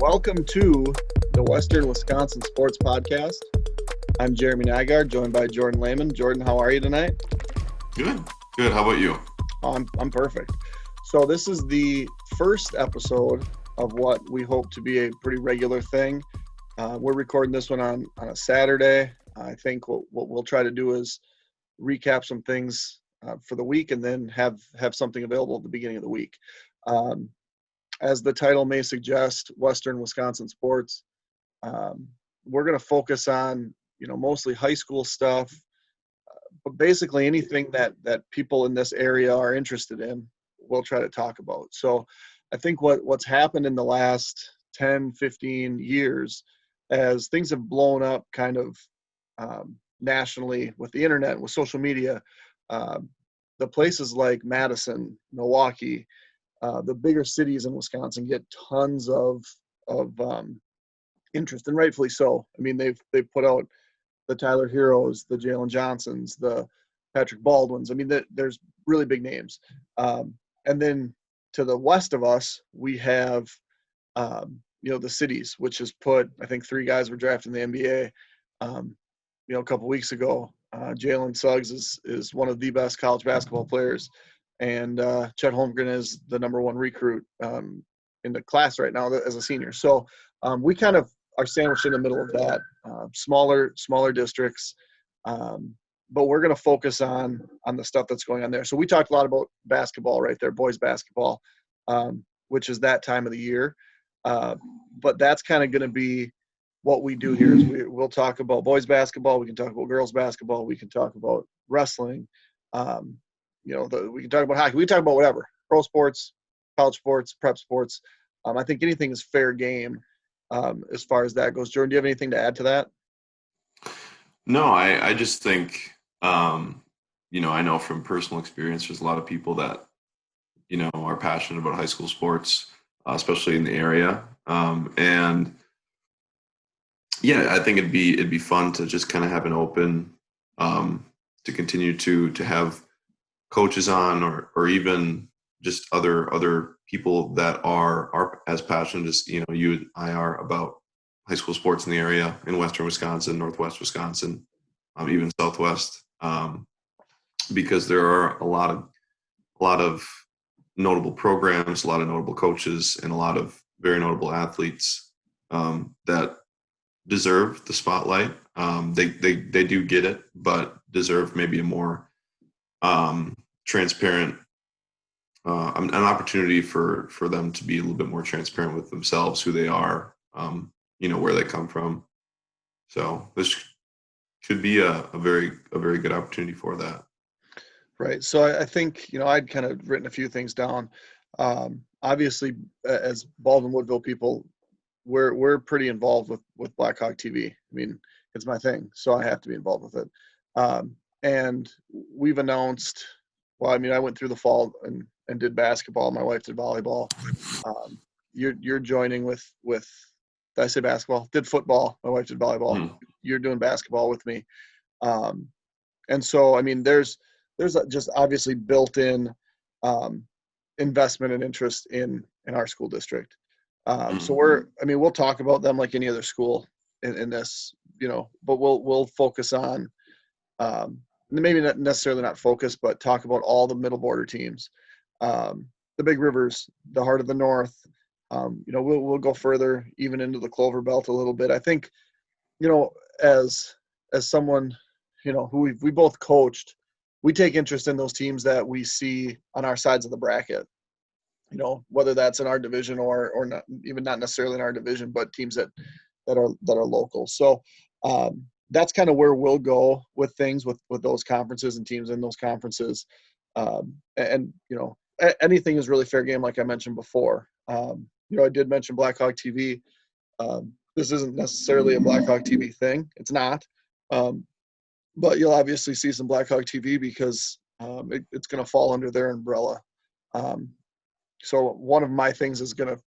Welcome to the Western Wisconsin Sports Podcast. I'm Jeremy Nygaard, joined by Jordan Lehman. Jordan, how are you tonight? Good. How about you? I'm perfect. So this is the first episode of what we hope to be a pretty regular thing. We're recording this one on a Saturday. I think what we'll try to do is recap some things for the week and then have something available at the beginning of the week. As the title may suggest, Western Wisconsin Sports. We're going to focus on, mostly high school stuff, but basically anything that people in this area are interested in, we'll try to talk about. So I think what's happened in the last 10, 15 years, as things have blown up kind of nationally with the internet, with social media, the places like Madison, Milwaukee, the bigger cities in Wisconsin get tons of interest, and rightfully so. I mean, they've put out the Tyler Heroes, the Jalen Johnsons, the Patrick Baldwins. I mean, there's really big names. And then to the west of us, we have the cities, which has put, I think 3 guys were drafted in the NBA. A couple weeks ago, Jalen Suggs is one of the best college basketball players. And Chet Holmgren is the number 1 recruit in the class right now as a senior. So we kind of are sandwiched in the middle of that, smaller districts. But we're going to focus on the stuff that's going on there. So we talked a lot about basketball right there, boys basketball, which is that time of the year. But that's kind of going to be what we do here. Is we'll talk about boys basketball. We can talk about girls basketball. We can talk about wrestling. We can talk about hockey. We can talk about whatever, pro sports, college sports, prep sports. I think anything is fair game as far as that goes. Jordan, do you have anything to add to that? No, I just think, I know from personal experience, there's a lot of people that, are passionate about high school sports, especially in the area. And yeah, I think it'd be fun to just kind of have an open, to continue to have coaches on or even just other people that are as passionate as you and I are about high school sports in the area in Western Wisconsin, Northwest Wisconsin, even Southwest, because there are a lot of notable programs, a lot of notable coaches, and a lot of very notable athletes that deserve the spotlight. They do get it, but deserve maybe a more transparent, an opportunity for them to be a little bit more transparent with themselves, who they are, where they come from. So this could be a very good opportunity for that. Right. So I think, I'd kind of written a few things down. Obviously, as Baldwin Woodville people, we're pretty involved with Blackhawk TV. I mean, it's my thing, so I have to be involved with it. And we've announced, I went through the fall and did basketball. My wife did volleyball. You're joining with did I say basketball? Did football. My wife did volleyball. Mm-hmm. You're doing basketball with me. And so, there's just obviously built-in investment and interest in our school district. So we'll talk about them like any other school in this, but we'll focus on, maybe not necessarily not focus, but talk about all the middle border teams, the Big Rivers, the Heart of the North. We'll go further even into the Clover Belt a little bit. I think, as someone, who we both coached, we take interest in those teams that we see on our sides of the bracket. Whether that's in our division or not, even not necessarily in our division, but teams that are local. So that's kind of where we'll go with things with those conferences and teams in those conferences. Anything is really fair game, like I mentioned before. I did mention Blackhawk TV. This isn't necessarily a Blackhawk TV thing. It's not. But you'll obviously see some Blackhawk TV because it's going to fall under their umbrella. So one of my things is going to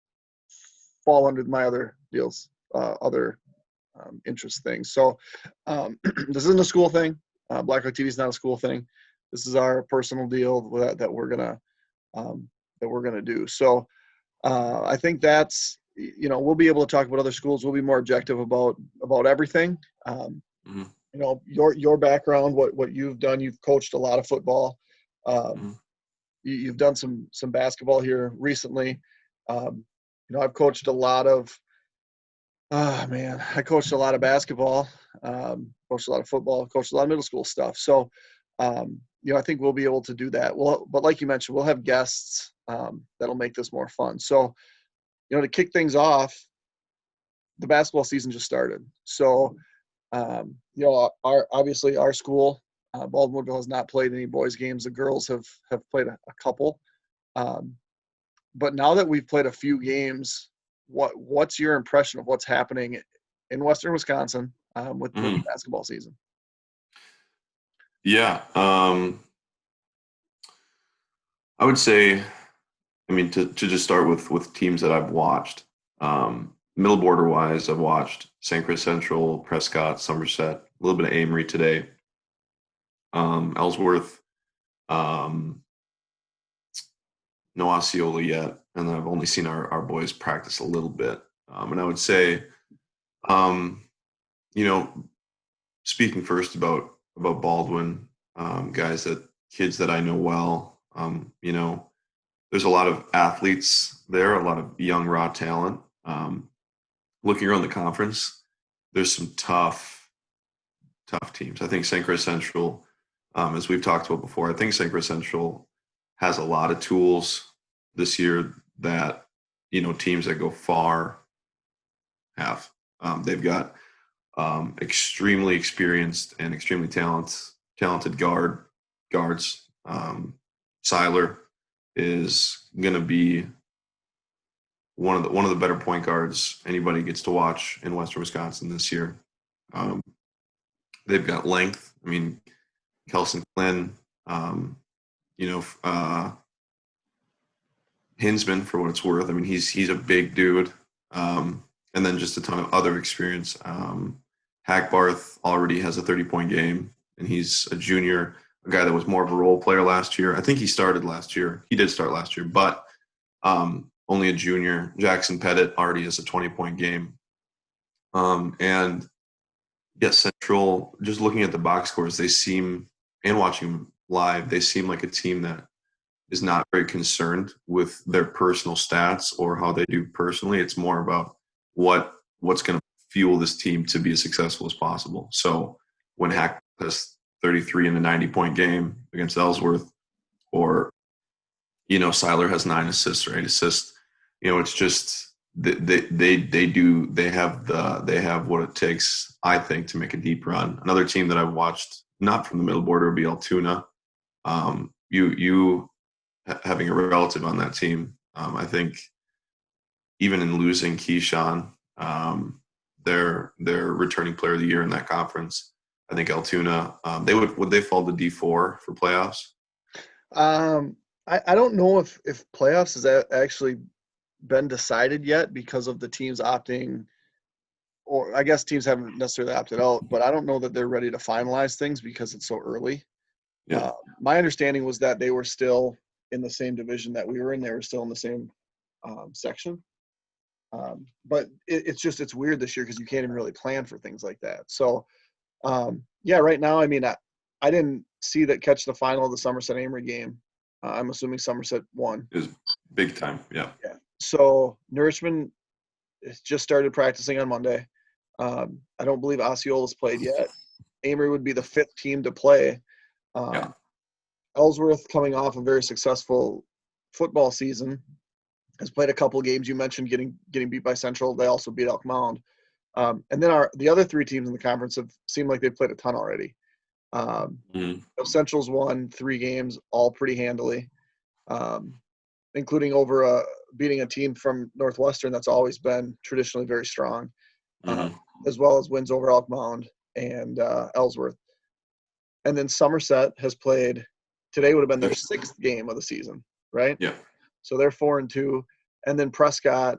fall under my other deals, other interest things. So this isn't a school thing. Blackhawk TV is not a school thing. This is our personal deal that we're gonna do. So I think that's we'll be able to talk about other schools. We'll be more objective about everything. Mm-hmm. Your background, what you've done. You've coached a lot of football. Mm-hmm. You've done some basketball here recently. I've coached a lot of. I coached a lot of basketball, coached a lot of football, coached a lot of middle school stuff. So, I think we'll be able to do that. But like you mentioned, we'll have guests that'll make this more fun. So, to kick things off, the basketball season just started. So, obviously our school, Baldwin Woodville, has not played any boys games. The girls have played a couple. But now that we've played a few games, what's your impression of what's happening in Western Wisconsin with the basketball season? Yeah. I would say, to just start with teams that I've watched, middle border wise, I've watched St. Croix Central, Prescott, Somerset, a little bit of Amory today, Ellsworth, no Osceola yet, and then I've only seen our boys practice a little bit. And I would say, speaking first about Baldwin, kids that I know well, there's a lot of athletes there, a lot of young raw talent. Looking around the conference, there's some tough teams. I think St. Croix Central, as we've talked about before, I think St. Croix Central has a lot of tools this year that, teams that go far have. They've got extremely experienced and extremely talented guards. Seiler is going to be one of the better point guards anybody gets to watch in Western Wisconsin this year. They've got length. Kelson Flynn, Hinsman, for what it's worth. He's a big dude. And then just a ton of other experience. Hackbarth already has a 30-point game, and he's a junior, a guy that was more of a role player last year. I think he started last year. He did start last year, but only a junior. Jackson Pettit already has a 20-point game. And yes, Central, just looking at the box scores, they seem, and watching them live, they seem like a team that is not very concerned with their personal stats or how they do personally. It's more about what's going to fuel this team to be as successful as possible. So when Hack has 33 in a 90-point game against Ellsworth, or Seiler has 9 assists or 8 assists, it's just they have what it takes, I think, to make a deep run. Another team that I've watched, not from the middle border, would be Altoona. You having a relative on that team, I think even in losing Keyshawn, their returning player of the year in that conference, I think Altoona, would they fall to D4 for playoffs? I don't know if playoffs has actually been decided yet because of the teams opting, or I guess teams haven't necessarily opted out, but I don't know that they're ready to finalize things because it's so early. Yeah. My understanding was that they were still in the same division that we were in. They were still in the same section. But it's weird this year because you can't even really plan for things like that. So, right now, I didn't see that catch the final of the Somerset Amory game. I'm assuming Somerset won. It was big time, yeah. Yeah. So Nourishman just started practicing on Monday. I don't believe Osceola's played yet. Amory would be the 5th team to play. Ellsworth, coming off a very successful football season, has played a couple games. You mentioned getting beat by Central. They also beat Elk Mound. And then the other 3 teams in the conference have seemed like they've played a ton already. Central's won 3 games, all pretty handily, including over beating a team from Northwestern that's always been traditionally very strong, as well as wins over Elk Mound and Ellsworth. And then Somerset has played – today would have been their 6th game of the season, right? Yeah. So they're 4-2. And then Prescott,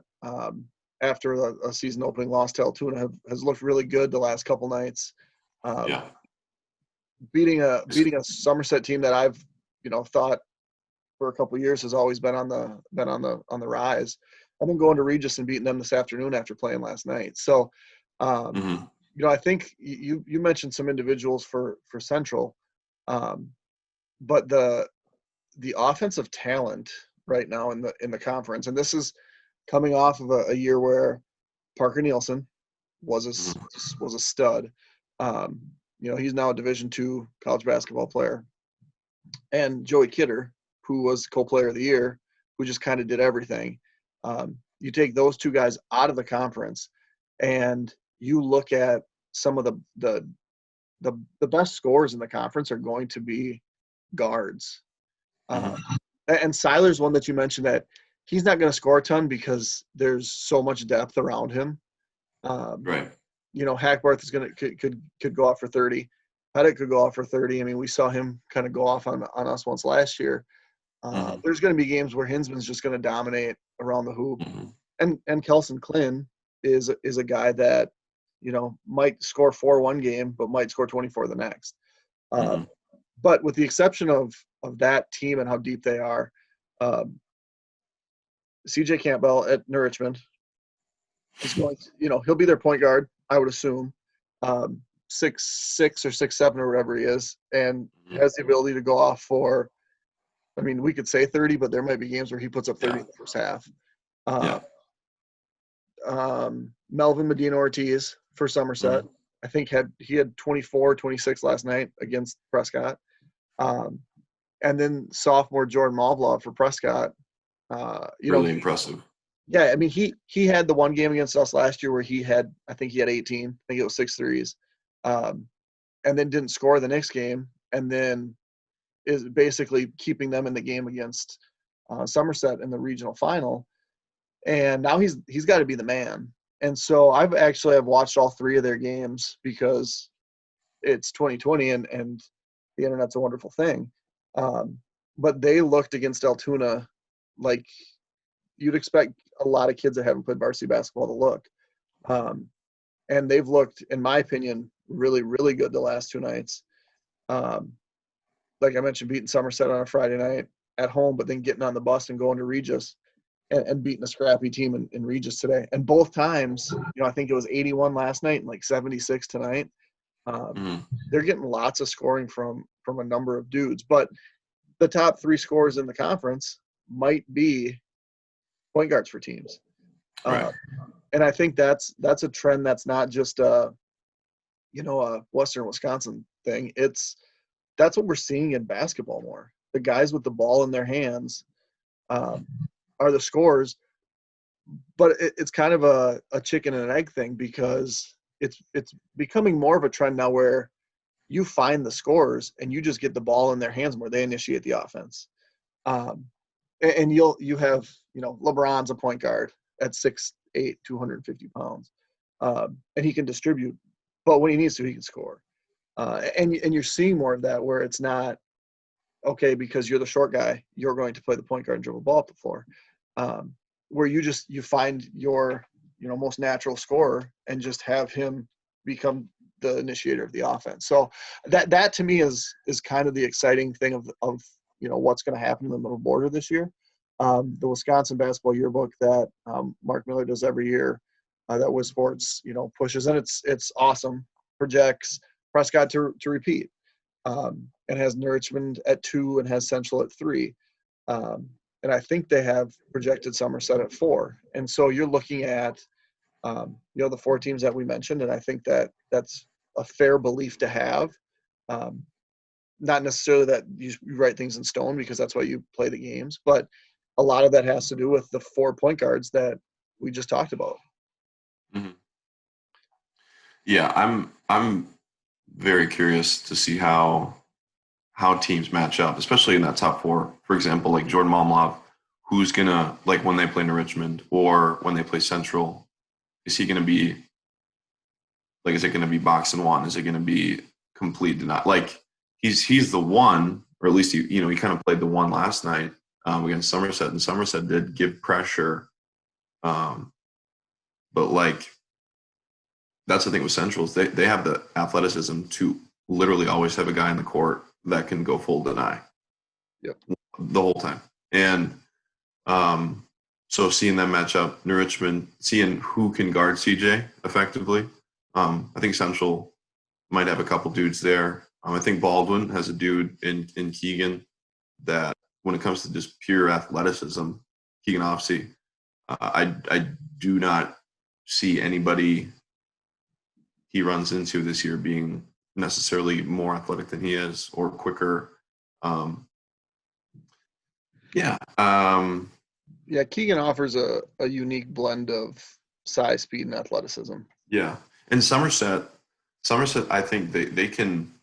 after a season opening loss to Altoona, has looked really good the last couple nights. Beating a Somerset team that I've thought for a couple of years has always been on the rise. I've been going to Regis and beating them this afternoon after playing last night. So, Mm-hmm. I think you mentioned some individuals for Central, but the offensive talent right now in the conference, and this is coming off of a year where Parker Nielsen was a stud. Um, he's now a Division II college basketball player, and Joey Kidder, who was co-player of the year, who just kind of did everything. You take those two guys out of the conference, and you look at some of the best scorers in the conference are going to be guards. And Seiler's one that you mentioned that he's not going to score a ton because there's so much depth around him. Right. Hackbarth is could go off for 30. Pettit could go off for 30. I mean, we saw him kind of go off on us once last year. There's going to be games where Hinsman's just going to dominate around the hoop. And Kelson Klin is a guy that, might score 4 one game, but might score 24 the next. But with the exception of that team and how deep they are, CJ Campbell at Nourishment is going to, he'll be their point guard, I would assume, 6'6" or 6'7" or whatever he is, and has the ability to go off for, I mean, we could say 30, but there might be games where he puts up 30 in the first half. Melvin Medina Ortiz for Somerset, I think he had 24, 26 last night against Prescott. And then sophomore Jordan Malvlov for Prescott. Really impressive. Yeah, I mean, he had the one game against us last year where I think he had 18. I think it was 6 threes. And then didn't score the next game, and then is basically keeping them in the game against Somerset in the regional final. And now he's got to be the man. And so I've watched all 3 of their games because it's 2020 and the internet's a wonderful thing. But they looked against Altoona like you'd expect a lot of kids that haven't played varsity basketball to look. And they've looked, in my opinion, really, really good the last 2 nights. Like I mentioned, beating Somerset on a Friday night at home, but then getting on the bus and going to Regis and beating a scrappy team in Regis today. And both times, I think it was 81 last night and like 76 tonight. They're getting lots of scoring from a number of dudes. But the top 3 scorers in the conference might be point guards for teams. Right. And I think that's a trend that's not just a Western Wisconsin thing. That's what we're seeing in basketball more. The guys with the ball in their hands are the scorers, but it's kind of a chicken and an egg thing because it's becoming more of a trend now where you find the scorers and you just get the ball in their hands more. They initiate the offense. And you have, LeBron's a point guard at 6'8", 250 pounds. And he can distribute, but when he needs to, he can score. And you're seeing more of that where it's not, okay, because you're the short guy, you're going to play the point guard and dribble the ball up the floor. Where you find your, most natural scorer and just have him become the initiator of the offense. So that to me is kind of the exciting thing of what's going to happen in the middle border this year. The Wisconsin basketball yearbook that Mark Miller does every year, that Wiz Sports pushes, and it's awesome. Projects Prescott to repeat, and has Nourishment at 2 and has Central at 3, and I think they have projected Somerset at 4. And so you're looking at the 4 teams that we mentioned, and I think that's a fair belief to have. Not necessarily that you write things in stone because that's why you play the games, but a lot of that has to do with the 4 point guards that we just talked about. Yeah, I'm very curious to see how teams match up, especially in that top 4. For example, like Jordan Malmlov, who's gonna, like, when they play in Richmond or when they play Central, is he gonna be like, is it gonna be box and one? Is it gonna be complete deny? Like, he's the one, or at least he kind of played the one last night against Somerset, and Somerset did give pressure, but like, that's the thing with Centrals. They have the athleticism to literally always have a guy in the court that can go full deny. Yep. The whole time. And So seeing them match up, New Richmond, seeing who can guard CJ effectively. I think Central might have a couple dudes there. I think Baldwin has a dude in Keegan that when it comes to just pure athleticism, Keegan Offsey, I do not see anybody he runs into this year being necessarily more athletic than he is or quicker. Um, yeah. Yeah, Keegan offers a unique blend of size, speed, and athleticism. Yeah. And Somerset, I think they can.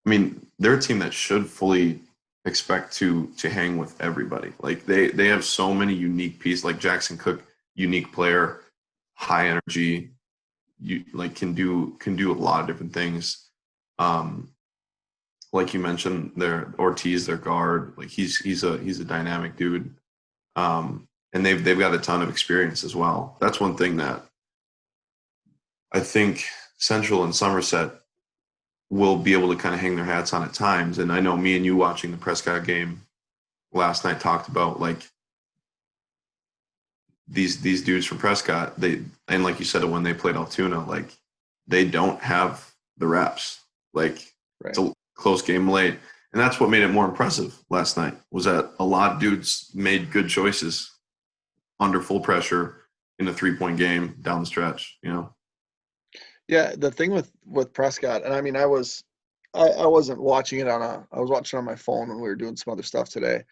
I mean, they're a team that should fully expect to hang with everybody. Like they have so many unique pieces. Like Jackson Cook, unique player, high energy. You like can do a lot of different things. Um, like you mentioned, their Ortiz, their guard, like he's a dynamic dude. And they've got a ton of experience as well. That's one thing that I think Central and Somerset will be able to kind of hang their hats on at times. And I know me and you watching the Prescott game last night talked about like these dudes from Prescott. They and like you said when they played Altoona, like they don't have the reps. Like Right. it's a close game late. And that's what made it more impressive last night was that a lot of dudes made good choices under full pressure in a 3-point game down the stretch, you know? Yeah, the thing with Prescott, and I mean, I wasn't watching it I was watching on my phone when we were doing some other stuff today.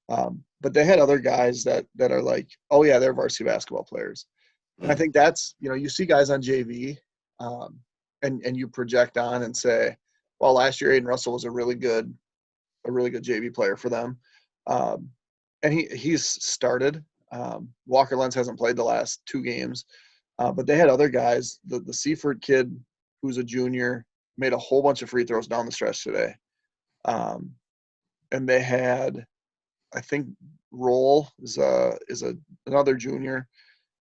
But they had other guys that are like, oh yeah, they're varsity basketball players, and I think that's you see guys on JV, um, and you project on and say, well, last year Aiden Russell was a really good JV player for them, um, and he's started. Walker Lentz hasn't played the last 2 games. But they had other guys. The Seaford kid, who's a junior, made a whole bunch of free throws down the stretch today. Um, and they had, I think, Roll is another junior.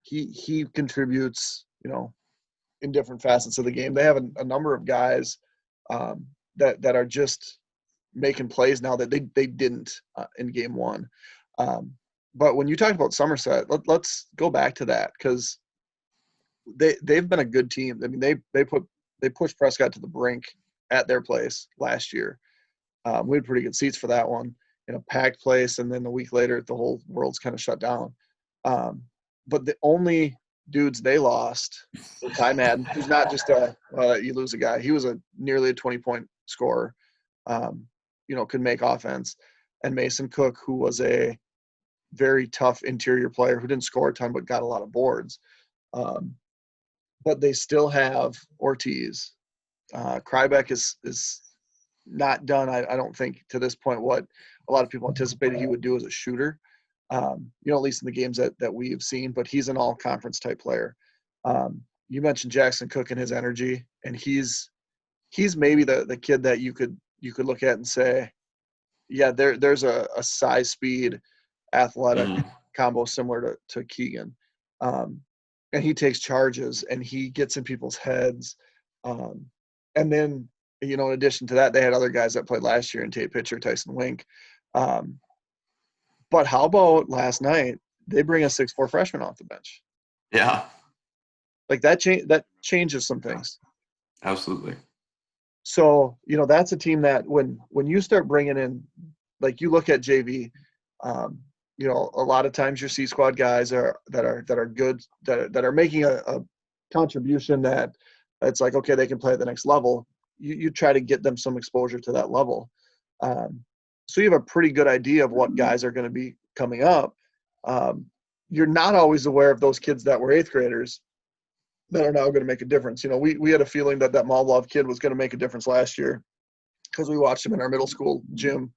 He contributes, in different facets of the game. They have a number of guys that are just making plays now that they didn't in game one. But when you talked about Somerset, let's go back to that because they've been a good team. I mean, they pushed Prescott to the brink at their place last year. We had pretty good seats for that one in a packed place, and then a week later, the whole world's kind of shut down. But the only dudes they lost were Ty Madden, who's not just you lose a guy. He was nearly a 20-point scorer. Could make offense, and Mason Cook, who was a very tough interior player who didn't score a ton but got a lot of boards. But they still have Ortiz. Krybeck is not done, I don't think, to this point, what a lot of people anticipated he would do as a shooter, at least in the games that we've seen, but he's an all-conference type player. You mentioned Jackson Cook and his energy, and he's maybe the kid that you could look at and say, yeah, there's a size, speed, athletic combo similar to Keegan. And he takes charges and he gets in people's heads. And then, in addition to that, they had other guys that played last year in Tate Pitcher, Tyson Wink. But how about last night? They bring a 6'4" freshman off the bench. Yeah. Like that changes some things. Absolutely. So, that's a team that when you start bringing in, like you look at JV, a lot of times your C squad guys that are good, that are making a contribution that's like, okay, they can play at the next level. You try to get them some exposure to that level. So you have a pretty good idea of what guys are going to be coming up. You're not always aware of those kids that were 8th graders that are now going to make a difference. We had a feeling that Moldov kid was going to make a difference last year because we watched him in our middle school gym,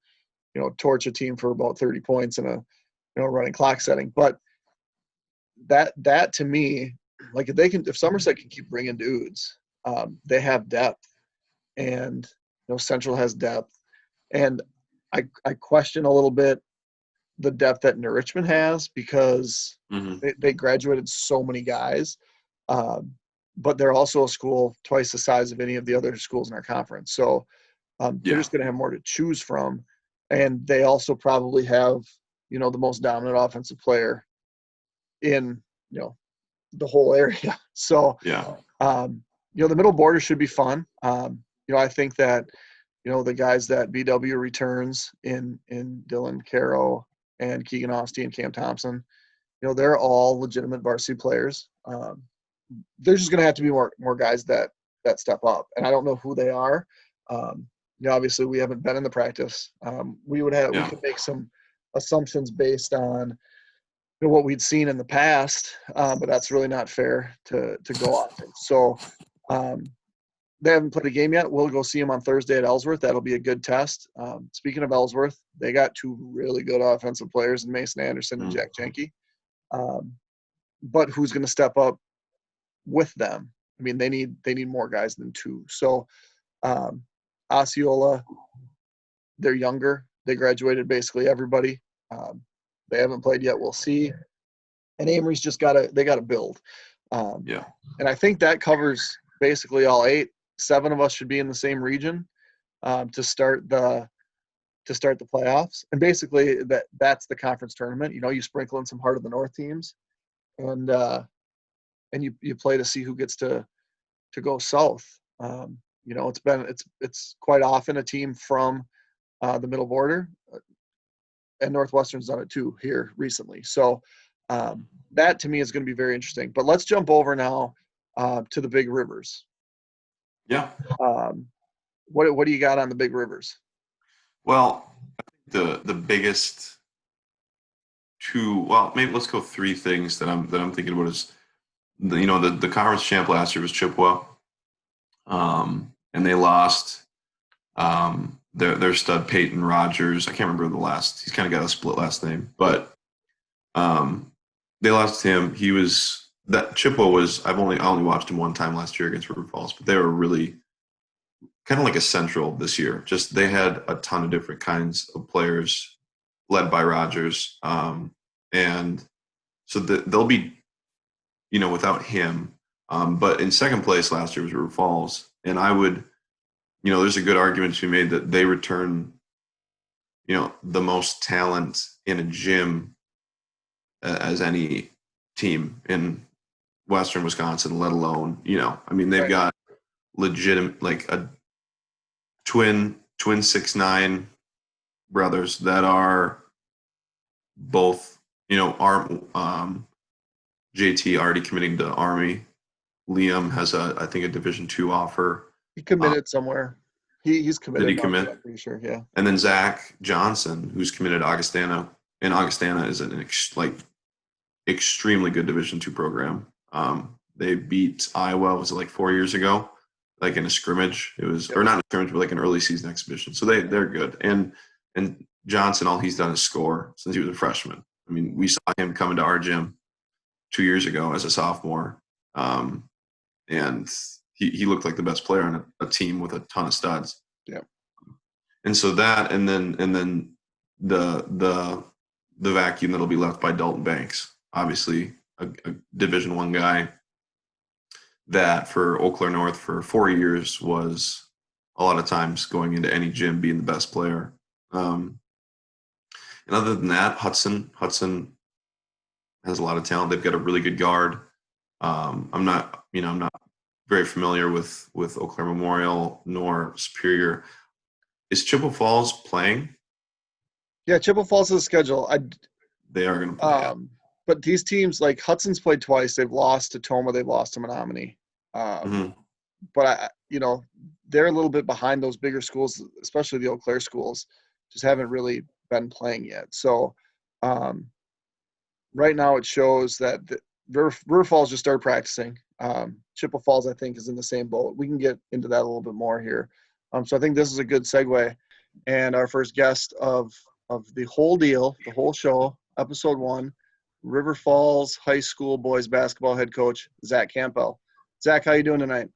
torch a team for about 30 points in a running clock setting. But that to me, like if Somerset can keep bringing dudes, they have depth, and Central has depth, and I question a little bit the depth that New Richmond has because they graduated so many guys, but they're also a school twice the size of any of the other schools in our conference. So they're just going to have more to choose from, and they also probably have the most dominant offensive player in, the whole area. So, Yeah. the middle border should be fun. I think that, the guys that BW returns in Dylan Caro and Keegan Austin and Cam Thompson, they're all legitimate varsity players. There's just going to have to be more guys that step up, and I don't know who they are. Obviously we haven't been in the practice. We could make some assumptions based on what we'd seen in the past, but that's really not fair to go off of. So they haven't played a game yet. We'll go see them on Thursday at Ellsworth. That'll be a good test. Speaking of Ellsworth, they got two really good offensive players in Mason Anderson and Jack Jenke. But who's going to step up with them? I mean, they need more guys than two. So Osceola, they're younger. They graduated basically everybody. They haven't played yet. We'll see. And Amory's just got to build. And I think that covers basically all 8. 7 of us should be in the same region to start the playoffs. And basically that's the conference tournament. You sprinkle in some Heart of the North teams, and you play to see who gets to go south. It's quite often a team from the middle border, and Northwestern's done it too here recently. So that to me is going to be very interesting. But let's jump over now to the Big Rivers. Yeah. What do you got on the Big Rivers? Well, I think the biggest maybe let's go 3 things that I'm thinking about is the conference champ last year was Chippewa, and they lost their stud Peyton Rogers. I can't remember he's kind of got a split last name, but they lost him. Chippewa was, I only watched him one time last year against River Falls, but they were really kind of like a central this year. Just they had a ton of different kinds of players led by Rogers. And so they'll be, without him. But in second place last year was River Falls. And I would, there's a good argument to be made that they return, the most talent in a gym as any team in Western Wisconsin, let alone, they've got legitimate, like a twin 6'9" brothers that are both, JT already committing to Army. Liam has I think a Division II offer. He committed somewhere. He's committed. Did he commit? I'm pretty sure, yeah. And then Zach Johnson, who's committed to Augustana, and Augustana is an extremely good Division II program. They beat Iowa, was it like 4 years ago, like in a scrimmage? It was, or not a scrimmage, but like an early season exhibition. So they're good. And Johnson, all he's done is score since he was a freshman. I mean, we saw him come into our gym 2 years ago as a sophomore, and he looked like the best player on a team with a ton of studs. Yeah. And so that, and then the vacuum that'll be left by Dalton Banks, obviously a Division I guy that for Eau Claire North for 4 years was a lot of times going into any gym being the best player. And other than that, Hudson has a lot of talent. They've got a really good guard. I'm not very familiar with Eau Claire Memorial nor Superior. Is Chippewa Falls playing? Yeah, Chippewa Falls is the schedule. They are going to play. But these teams, like Hudson's played twice. They've lost to Toma. They've lost to Menominee. But they're a little bit behind those bigger schools, especially the Eau Claire schools. Just haven't really been playing yet. So right now it shows that River Falls just started practicing. Chippewa Falls, I think, is in the same boat. We can get into that a little bit more here. So I think this is a good segue. And our first guest of the whole deal, the whole show, episode 1, River Falls High School boys basketball head coach, Zach Campbell. Zach, how you doing tonight?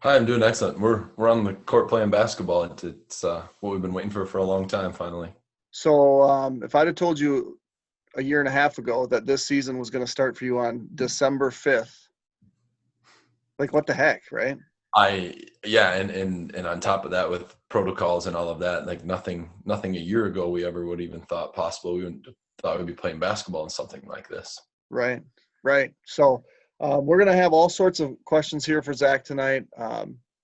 Hi, I'm doing excellent. We're on the court playing basketball. It's what we've been waiting for a long time, finally. So if I'd have told you a year and a half ago that this season was going to start for you on December 5th, like what the heck, right? And on top of that, with protocols and all of that, like nothing a year ago we ever would even thought possible. We wouldn't have thought we'd be playing basketball in something like this. Right. Right. So we're going to have all sorts of questions here for Zach tonight.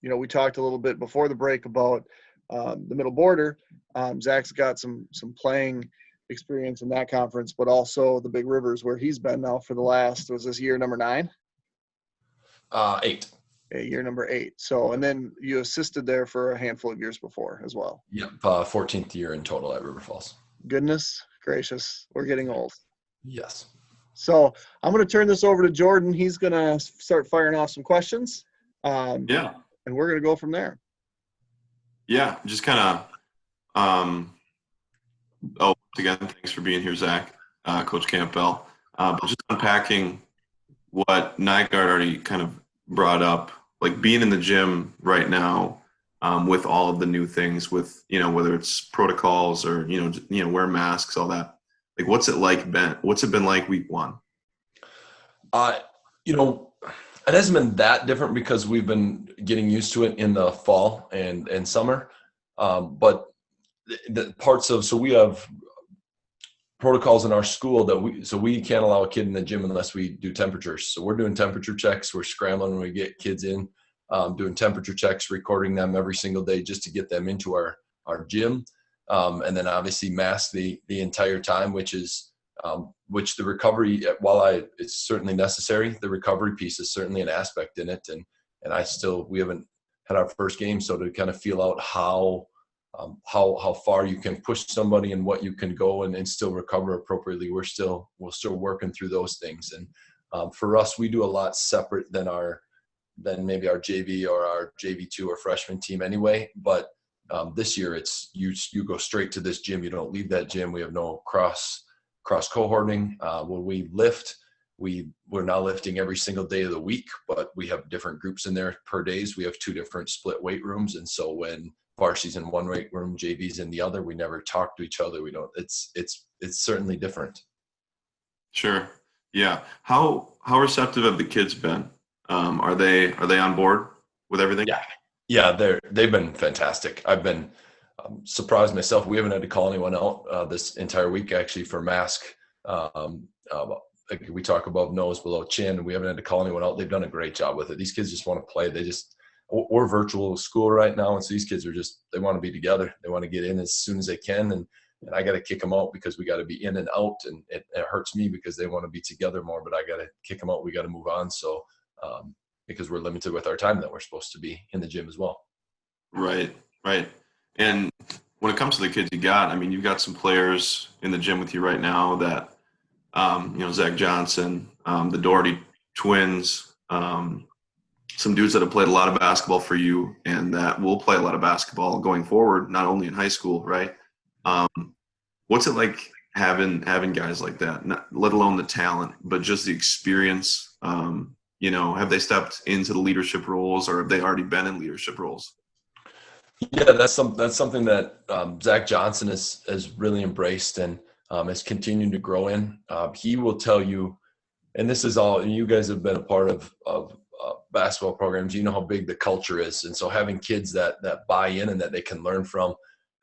We talked a little bit before the break about the middle border. Zach's got some playing experience in that conference, but also the Big Rivers, where he's been now for the last, was this year number 9? 8. Year number 8. So, and then you assisted there for a handful of years before as well. Yep. 14th year in total at River Falls. Goodness gracious, we're getting old. Yes. So I'm going to turn this over to Jordan. He's going to start firing off some questions. Yeah. And we're going to go from there. Yeah. Just kind of, once again, thanks for being here, Zach, Coach Campbell. But just unpacking what Nygaard already kind of brought up, like being in the gym right now with all of the new things with, whether it's protocols or, wear masks, all that. Like, what's it been like week 1? It hasn't been that different because we've been getting used to it in the fall and summer. But the parts of, so we have protocols in our school that we can't allow a kid in the gym unless we do temperatures. So we're doing temperature checks. We're scrambling when we get kids in, doing temperature checks, recording them every single day just to get them into our gym. And then obviously mask the entire time, which the recovery, while it's certainly necessary, the recovery piece is certainly an aspect in it. And we haven't had our first game. So to kind of feel out how far you can push somebody and what you can go and still recover appropriately. We're still working through those things. And for us, we do a lot separate than maybe our JV or our JV2 or freshman team anyway. But this year it's you go straight to this gym. You don't leave that gym. We have no cross cohorting. When we lift, we're now lifting every single day of the week, but we have different groups in there per days. We have 2 different split weight rooms. And so when varsity's in one weight room, JV's in the other, we never talk to each other. We don't, it's certainly different. Sure. Yeah. How receptive have the kids been? Are they on board with everything? Yeah. They've been fantastic. I've been surprised myself. We haven't had to call anyone out this entire week actually for mask. Like we talk above nose, below chin. We haven't had to call anyone out. They've done a great job with it. These kids just want to play. We're virtual school right now. And so these kids they want to be together. They want to get in as soon as they can. And I got to kick them out because we got to be in and out. And it hurts me because they want to be together more, but I got to kick them out. We got to move on. So, because we're limited with our time that we're supposed to be in the gym as well. Right. And when it comes to the kids you've got some players in the gym with you right now that, Zach Johnson, the Doherty twins, some dudes that have played a lot of basketball for you and that will play a lot of basketball going forward, not only in high school, right? What's it like having guys like that, not, let alone the talent, but just the experience? Have they stepped into the leadership roles or have they already been in leadership roles? Yeah, that's something that Zach Johnson has really embraced and has continued to grow in. He will tell you, and this is all, you guys have been a part of basketball programs, you know how big the culture is. And so having kids that buy in and that they can learn from.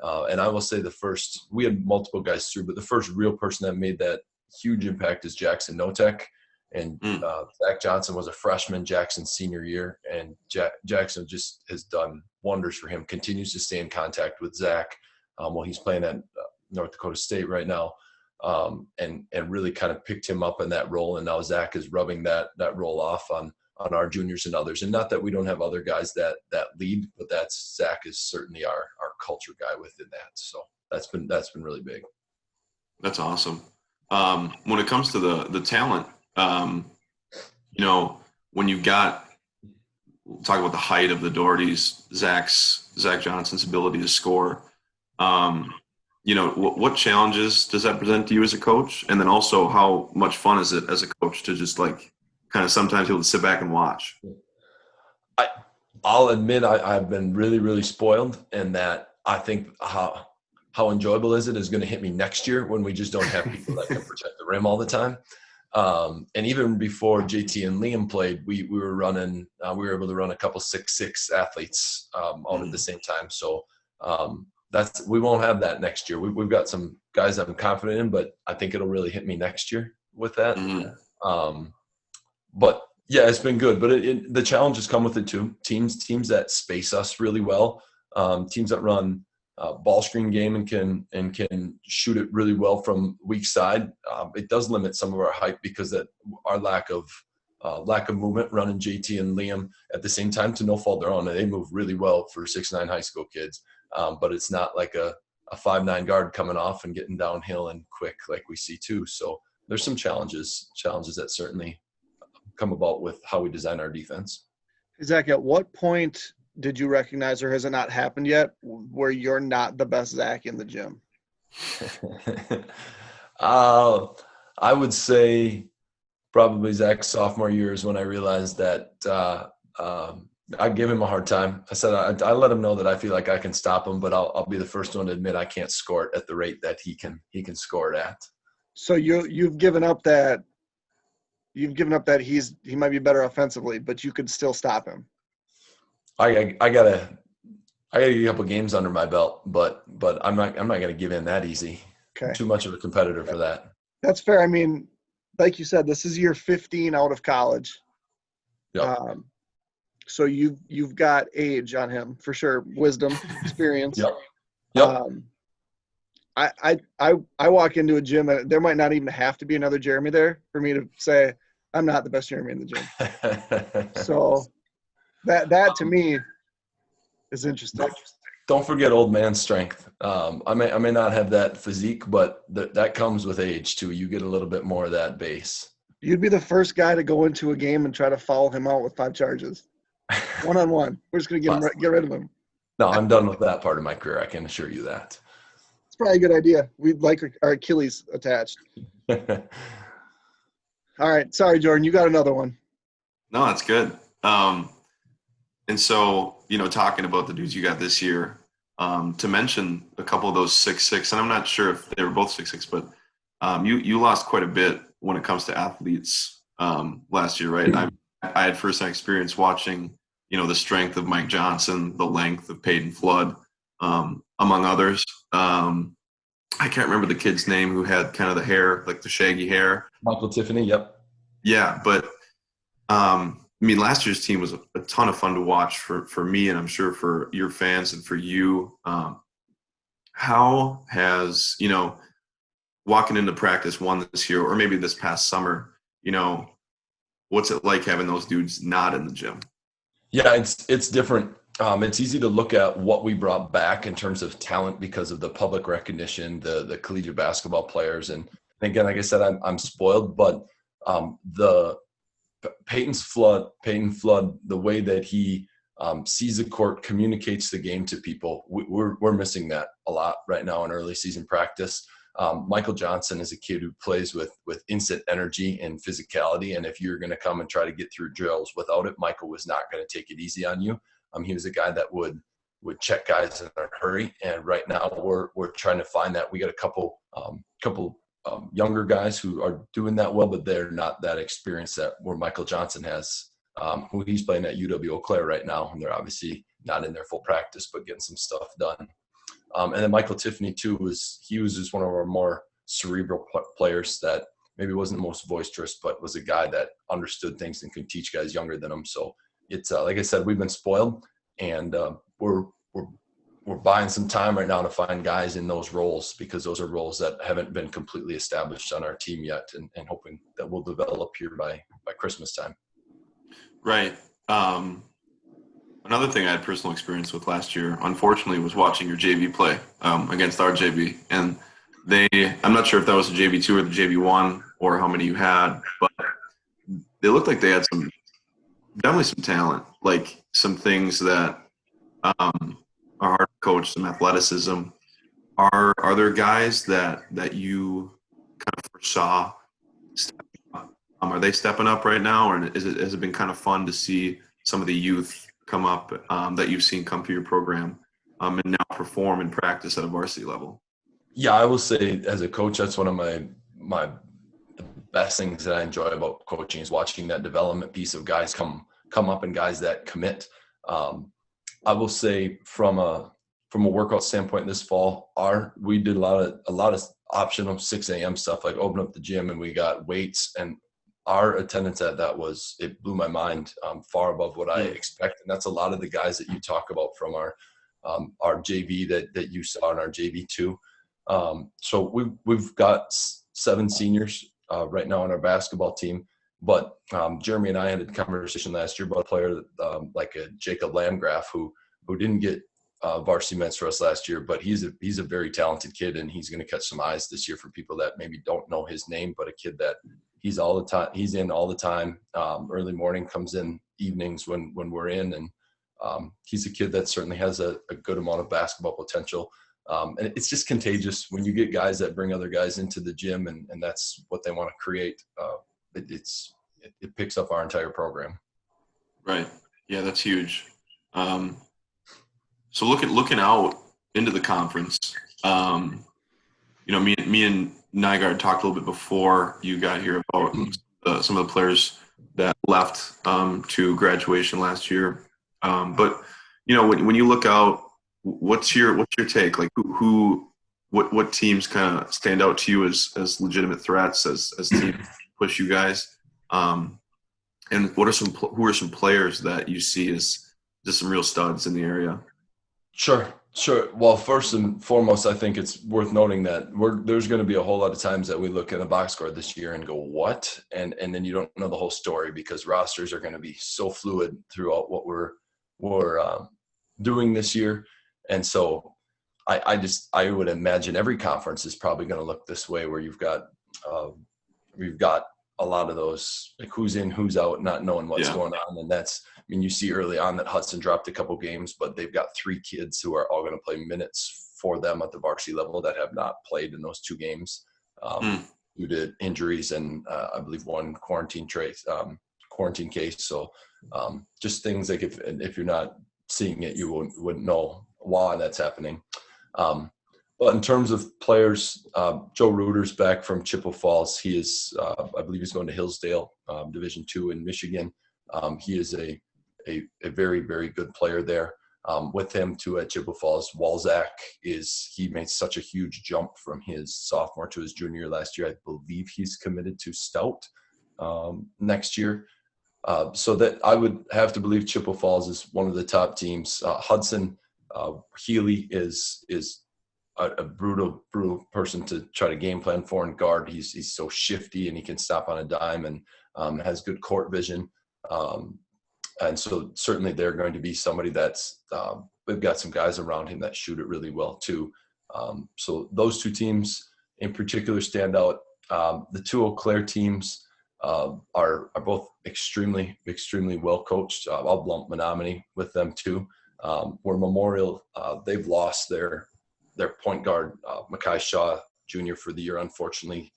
And I will say we had multiple guys through, but the first real person that made that huge impact is Jackson Notek. And Zach Johnson was a freshman, Jackson's senior year. And Jackson just has done wonders for him, continues to stay in contact with Zach while he's playing at North Dakota State right now. And really kind of picked him up in that role. And now Zach is rubbing that role off on our juniors and others. And not that we don't have other guys that lead, but Zach is certainly our culture guy within that. So that's been really big. That's awesome. When it comes to the talent, when you've got, we'll talk about the height of the Dohertys, Zach Johnson's ability to score. What challenges does that present to you as a coach? And then also how much fun is it as a coach to just kind of sometimes be able to sit back and watch? I'll admit I've been really, really spoiled, and that I think how enjoyable is going to hit me next year when we just don't have people that can protect the rim all the time. And even before JT and Liam played, we were able to run a couple 6'6" athletes all at the same time. So we won't have that next year. We've got some guys I'm confident in, but I think it'll really hit me next year with that. But yeah, it's been good. But the challenges come with it too. Teams that space us really well, teams that run ball screen game and can shoot it really well from weak side. It does limit some of our height because that our lack of movement running JT and Liam at the same time to no fault their own. They move really well for 6'9" high school kids, but it's not like a 5'9" guard coming off and getting downhill and quick like we see too. So there's some challenges that certainly come about with how we design our defense. Zach, at what point did you recognize, or has it not happened yet, where you're not the best Zach in the gym? I would say probably Zach's sophomore year is when I realized that I gave him a hard time. I said I let him know that I feel like I can stop him, but I'll be the first one to admit I can't score it at the rate that he can score it at. So you've given up that he might be better offensively, but you could still stop him. I gotta get a couple games under my belt, but I'm not gonna give in that easy. Okay. I'm too much of a competitor for that. That's fair. I mean, like you said, this is year 15 out of college. Yep. So you've got age on him for sure, wisdom, experience. Yep. I walk into a gym and there might not even have to be another Jeremy there for me to say I'm not the best Jeremy in the gym. So that to me is interesting. Don't forget old man strength. I may not have that physique, but that comes with age too. You get a little bit more of that base. You'd be the first guy to go into a game and try to foul him out with 5 charges. One-on-one. We're just going to get rid of him. No, I'm done with that part of my career. I can assure you that. It's probably a good idea. We'd like our Achilles attached. All right. Sorry, Jordan. You got another one. No, that's good. And so, talking about the dudes you got this year, to mention a couple of those 6'6", and I'm not sure if they were both 6'6", but you lost quite a bit when it comes to athletes last year, right? I had first-hand experience watching, the strength of Mike Johnson, the length of Peyton Flood, among others. I can't remember the kid's name who had kind of the hair, like the shaggy hair. Michael Tiffany, yep. Yeah, but last year's team was a ton of fun to watch for me, and I'm sure for your fans and for you. How has, walking into practice one this year, or maybe this past summer, what's it like having those dudes not in the gym? Yeah, it's different. It's easy to look at what we brought back in terms of talent because of the public recognition, the collegiate basketball players. And again, like I said, I'm spoiled, but the Peyton Flood, the way that he sees the court, communicates the game to people, we're missing that a lot right now in early season practice. Michael Johnson is a kid who plays with instant energy and physicality, and if you're going to come and try to get through drills without it, Michael was not going to take it easy on you. He was a guy that would check guys in a hurry, and right now we're trying to find that. We got a couple younger guys who are doing that well, but they're not that experienced where Michael Johnson has, who he's playing at UW Eau Claire right now, and they're obviously not in their full practice, but getting some stuff done. And then Michael Tiffany too was just one of our more cerebral players that maybe wasn't the most boisterous, but was a guy that understood things and could teach guys younger than him. So it's like I said, we've been spoiled, and we're buying some time right now to find guys in those roles, because those are roles that haven't been completely established on our team yet, and hoping that we'll develop here by Christmas time. Right. Another thing I had personal experience with last year, unfortunately, was watching your JV play against our JV. And I'm not sure if that was the JV2 or the JV1 or how many you had, but they looked like they had definitely some talent, like some things that are hard to coach, some athleticism. Are there guys that you kind of foresaw stepping up? Are they stepping up right now, or has it been kind of fun to see some of the youth come up that you've seen come through your program and now perform and practice at a varsity level? Yeah, I will say as a coach, that's one of my the best things that I enjoy about coaching is watching that development piece of guys come up and guys that commit. I will say from a workout standpoint this fall, we did a lot of optional 6 a.m. stuff, like open up the gym and we got weights, and our attendance at that it blew my mind, far above what I Mm. expected. And that's a lot of the guys that you talk about from our JV that you saw in our JV2. So we've got 7 seniors right now on our basketball team. But Jeremy and I had a conversation last year about a player like a Jacob Landgraf who didn't get varsity minutes for us last year, but he's a very talented kid, and he's going to catch some eyes this year for people that maybe don't know his name. But a kid that he's in all the time. Early morning, comes in evenings when we're in, and he's a kid that certainly has a good amount of basketball potential. And it's just contagious when you get guys that bring other guys into the gym, and that's what they want to create. It picks up our entire program. Right. Yeah, that's huge. So looking out into the conference, me and Nygaard talked a little bit before you got here about some of the players that left to graduation last year. But when you look out, what's your take? Like what teams kind of stand out to you as legitimate threats, as teams push you guys? And who are some players that you see as just some real studs in the area? Sure. Well, first and foremost, I think it's worth noting that there's going to be a whole lot of times that we look at a box score this year and go, what? And then you don't know the whole story, because rosters are going to be so fluid throughout what we're doing this year. And so I would imagine every conference is probably going to look this way, where we've got a lot of those, like who's in, who's out, not knowing what's going on. And you see early on that Hudson dropped a couple games, but they've got 3 kids who are all going to play minutes for them at the varsity level that have not played in those 2 games due to injuries and I believe one quarantine case. So just things like if you're not seeing it, you wouldn't know why that's happening. But in terms of players, Joe Reuter's back from Chippewa Falls. He is, I believe he's going to Hillsdale, Division II in Michigan. He is a very, very good player there. With him too at Chippewa Falls, Walzak he made such a huge jump from his sophomore to his junior year last year. I believe he's committed to Stout next year. So that I would have to believe Chippewa Falls is one of the top teams. Hudson Healy is a brutal person to try to game plan for and guard. He's so shifty, and he can stop on a dime, and has good court vision. And so certainly they're going to be somebody that's we've got some guys around him that shoot it really well too. So those 2 teams in particular stand out. The 2 Eau Claire teams are both extremely, extremely well coached. I'll lump Menominee with them too. Where Memorial, they've lost their point guard, Makai Shaw Jr. for the year, unfortunately.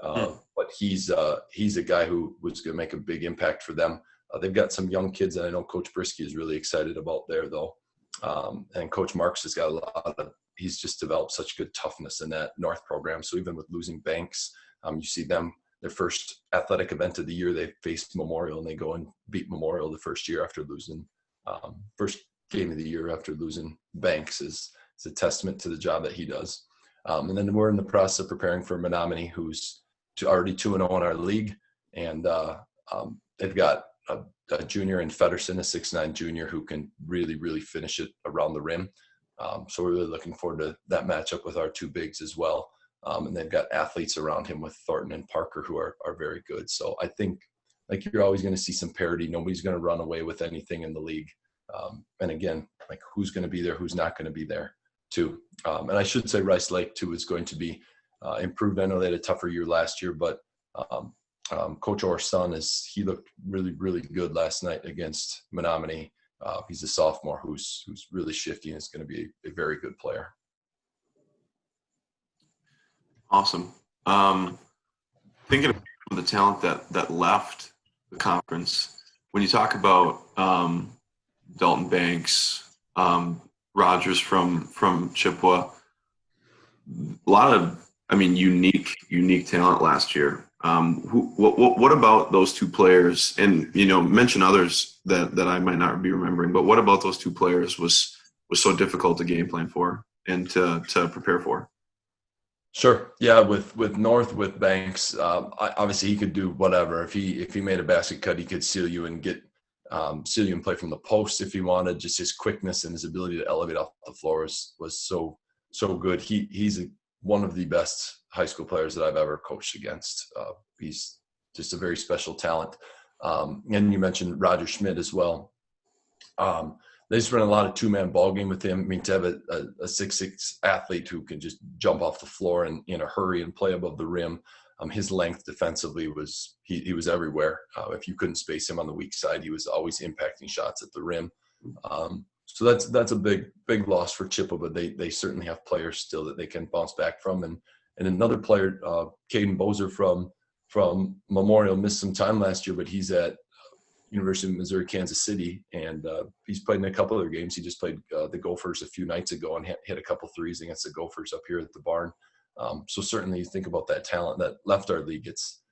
But he's a guy who was going to make a big impact for them. They've got some young kids that I know Coach Brisky is really excited about there, though. And Coach Marks has got he's just developed such good toughness in that North program. So even with losing Banks, you see them, their first athletic event of the year, they faced Memorial, and they go and beat Memorial the first year after losing, first game of the year after losing Banks is a testament to the job that he does. And then we're in the process of preparing for Menominee, who's already 2-0 in our league. And they've got a junior in Feddersen, a 6'9" junior who can really, really finish it around the rim. So we're really looking forward to that matchup with our 2 bigs as well. And they've got athletes around him with Thornton and Parker who are very good. So I think, like, you're always going to see some parity. Nobody's going to run away with anything in the league. And again, like, who's going to be there, who's not going to be there too. And I should say Rice Lake too is going to be improved. I know they had a tougher year last year, but Coach Orr's son he looked really, really good last night against Menominee. He's a sophomore who's really shifty and is going to be a very good player. Awesome. Thinking of the talent that left the conference, when you talk about Dalton Banks, Rogers from Chippewa, a lot of, unique talent last year. What about those 2 players? And mention others that I might not be remembering. But what about those 2 players was so difficult to game plan for and to prepare for? Sure. Yeah. With Banks, obviously he could do whatever. If he made a basket cut, he could seal you and seal you and play from the post if he wanted. Just his quickness and his ability to elevate off the floor was so good. He's one of the best high school players that I've ever coached against. He's just a very special talent. And you mentioned Roger Schmidt as well. They just run a lot of two-man ball game with him. I mean, to have a 6'6" athlete who can just jump off the floor and in a hurry and play above the rim, his length defensively was he was everywhere. If you couldn't space him on the weak side, he was always impacting shots at the rim. So that's a big loss for Chippewa, but they certainly have players still that they can bounce back from. And another player, Caden Bowser from Memorial, missed some time last year, but he's at University of Missouri, Kansas City, and he's played in a couple other games. He just played the Gophers a few nights ago and hit a couple threes against the Gophers up here at the barn. So certainly you think about that talent that left our league. It's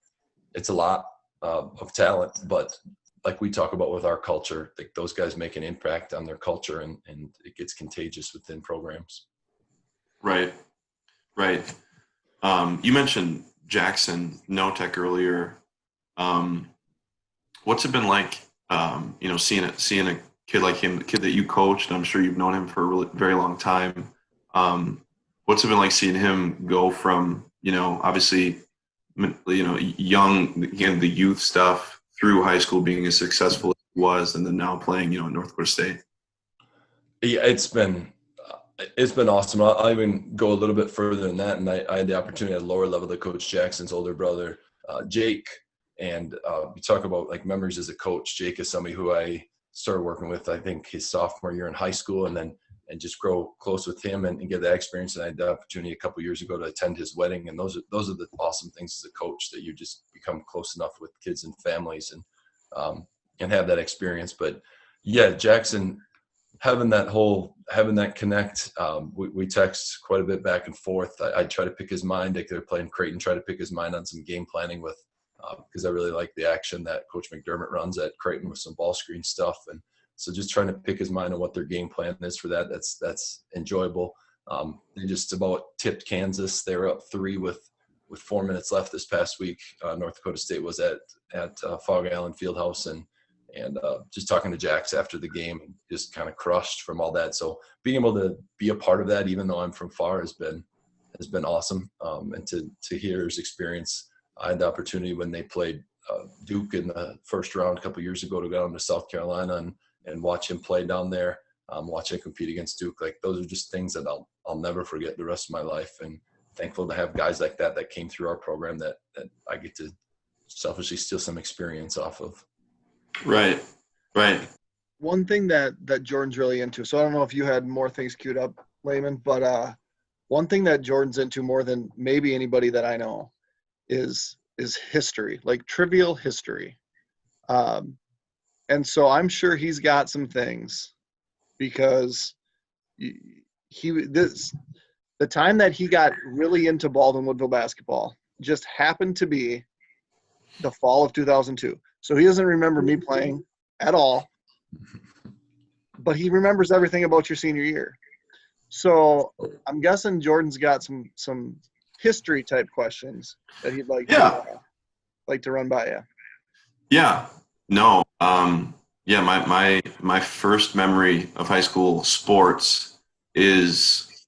a lot of talent, but like we talk about with our culture, like those guys make an impact on their culture, and it gets contagious within programs. Right. You mentioned Jackson Notek earlier. What's it been like, seeing a kid like him, the kid that you coached? I'm sure you've known him for a really, very long time. What's it been like seeing him go from, obviously, young, again, the youth stuff through high school, being as successful as he was, and then now playing, at North Dakota State? Yeah, it's been awesome. I'll even go a little bit further than that. And I had the opportunity at a lower level to coach Jackson's older brother, Jake. And we talk about like memories as a coach. Jake is somebody who I started working with, I think, his sophomore year in high school, and just grow close with him and get that experience. And I had the opportunity a couple years ago to attend his wedding. And those are the awesome things as a coach, that you just become close enough with kids and families and have that experience. But yeah, Jackson, having that connect, we text quite a bit back and forth. I try to pick his mind. Like they're playing Creighton, try to pick his mind on some game planning with, because I really like the action that Coach McDermott runs at Creighton with some ball screen stuff. And so just trying to pick his mind on what their game plan is for that. That's enjoyable. They just about tipped Kansas. They were up 3 with 4 minutes left this past week. North Dakota State was at Fog Island Fieldhouse, and just talking to Jax after the game, and just kind of crushed from all that. So being able to be a part of that, even though I'm from far, has been awesome. And to hear his experience. I had the opportunity when they played Duke in the first round a couple years ago to go down to South Carolina and watch him play down there, watch him compete against Duke. Like those are just things that I'll never forget the rest of my life. And thankful to have guys like that came through our program that I get to selfishly steal some experience off of. Right. One thing that Jordan's really into, so I don't know if you had more things queued up, Layman, but one thing that Jordan's into more than maybe anybody that I know is history, like trivial history. And so I'm sure he's got some things, because the time that he got really into Baldwin Woodville basketball just happened to be the fall of 2002. So he doesn't remember me playing at all, but he remembers everything about your senior year. So I'm guessing Jordan's got some history type questions that he'd like to run by you. Yeah. No. My first memory of high school sports is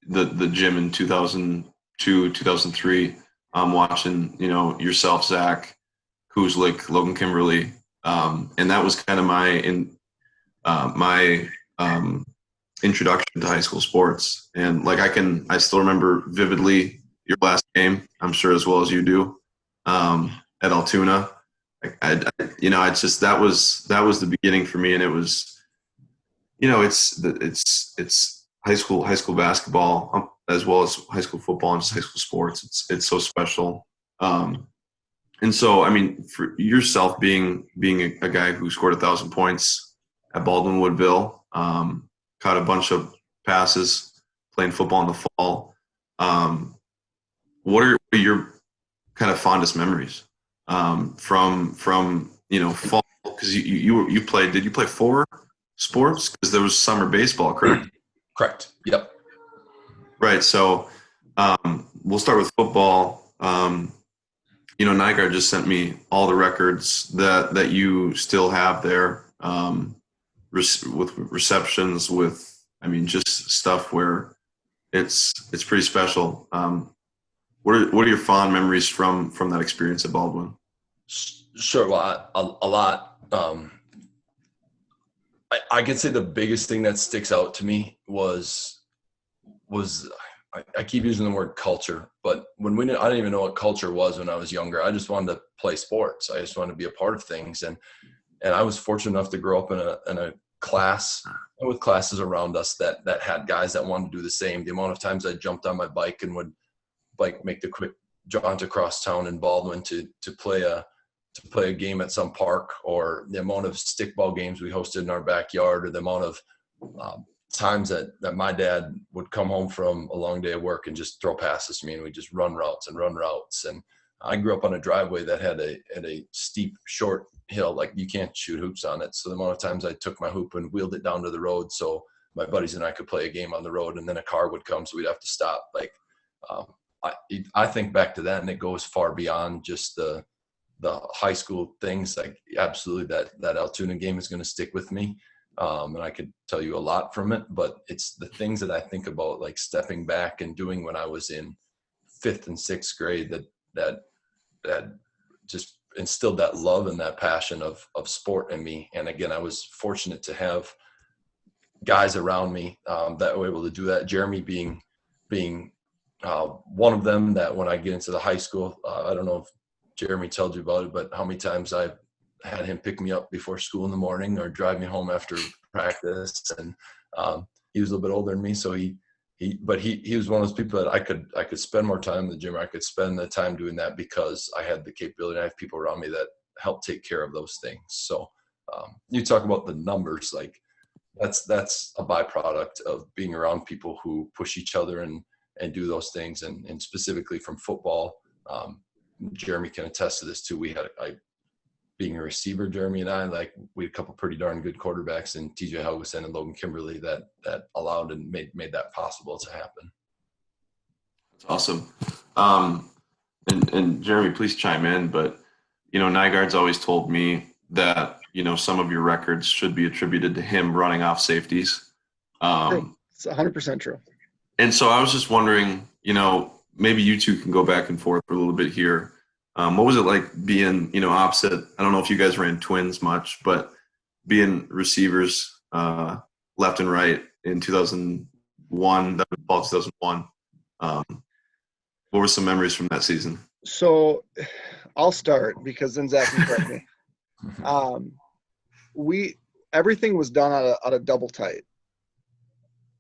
the gym in 2002, 2003. Watching, yourself, Zach, Kuzlik, Logan Kimberly, and that was kind of my introduction to high school sports. And like I still remember vividly your last game, I'm sure as well as you do, at Altoona. It's just that was the beginning for me, and it was, it's high school basketball as well as high school football and just high school sports. It's so special. And so, I mean, for yourself being a guy who scored 1,000 points at Baldwin Woodville, caught a bunch of passes, playing football in the fall. What are your kind of fondest memories from fall? Because you played. Did you play 4 sports? Because there was summer baseball, correct? Correct. Yep. Right. So we'll start with football. Nygaard just sent me all the records that you still have there, with receptions, just stuff where it's pretty special. What are your fond memories from that experience at Baldwin? Sure. Well, a lot. I could say the biggest thing that sticks out to me was I keep using the word culture, but I didn't even know what culture was when I was younger. I just wanted to play sports. I just wanted to be a part of things. And I was fortunate enough to grow up in a class with classes around us that had guys that wanted to do the same. The amount of times I jumped on my bike and would make the quick jaunt across town in Baldwin to play a game at some park, or the amount of stickball games we hosted in our backyard, or the amount of times that my dad would come home from a long day of work and just throw passes to me, and we just run routes. And I grew up on a driveway that had a steep, short hill, like you can't shoot hoops on it. So the amount of times I took my hoop and wheeled it down to the road so my buddies and I could play a game on the road, and then a car would come, so we'd have to stop. I think back to that, and it goes far beyond just the high school things. Like, absolutely, that Altoona game is going to stick with me. And I could tell you a lot from it, but it's the things that I think about, like stepping back and doing when I was in 5th and 6th grade, that just instilled that love and that passion of sport in me. And again, I was fortunate to have guys around me that were able to do that. Jeremy being one of them, that when I get into the high school, I don't know if Jeremy told you about it, but how many times I had him pick me up before school in the morning or drive me home after practice. And he was a little bit older than me, so he was one of those people that I could spend more time in the gym. I could spend the time doing that because I had the capability. I have people around me that help take care of those things. So you talk about the numbers, like that's a byproduct of being around people who push each other and do those things. And specifically from football, Jeremy can attest to this too. We had being a receiver, Jeremy and I, we had a couple pretty darn good quarterbacks in TJ Helgeson and Logan Kimberly that allowed and made that possible to happen. That's awesome. And Jeremy, please chime in, but Nygaard's always told me that some of your records should be attributed to him running off safeties. It's 100% true. And so I was just wondering, maybe you two can go back and forth for a little bit here. What was it like being, opposite? I don't know if you guys ran twins much, but being receivers left and right in 2001, that was fall 2001. What were some memories from that season? So I'll start, because then Zach can correct me. Everything was done on a double tight.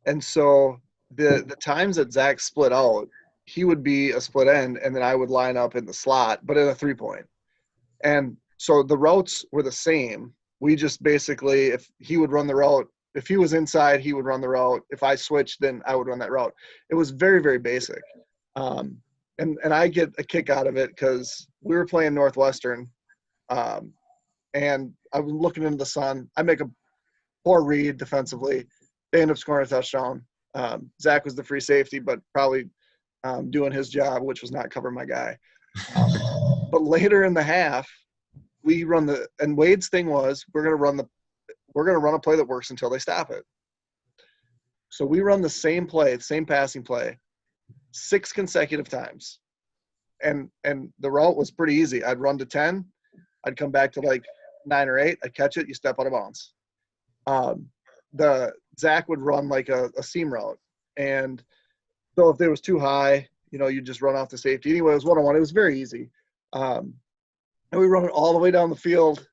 And so the times that Zach split out, he would be a split end, and then I would line up in the slot, but in a 3-point. And so the routes were the same. We just basically, if he would run the route, if he was inside, he would run the route. If I switched, then I would run that route. It was very, very basic. And I get a kick out of it because we were playing Northwestern, and I was looking into the sun. I make a poor read defensively. They end up scoring a touchdown. Zach was the free safety, but probably doing his job, which was not cover my guy. But later in the half, we run and Wade's thing was, we're going to run a play that works until they stop it. So we run the same play, the same passing play, 6 consecutive times. And the route was pretty easy. I'd run to 10. I'd come back to 9 or 8. I'd catch it. You step out of bounds. Zach would run a seam route. And so if it was too high, you just run off the safety. Anyway, it was one-on-one. It was very easy. And we run it all the way down the field.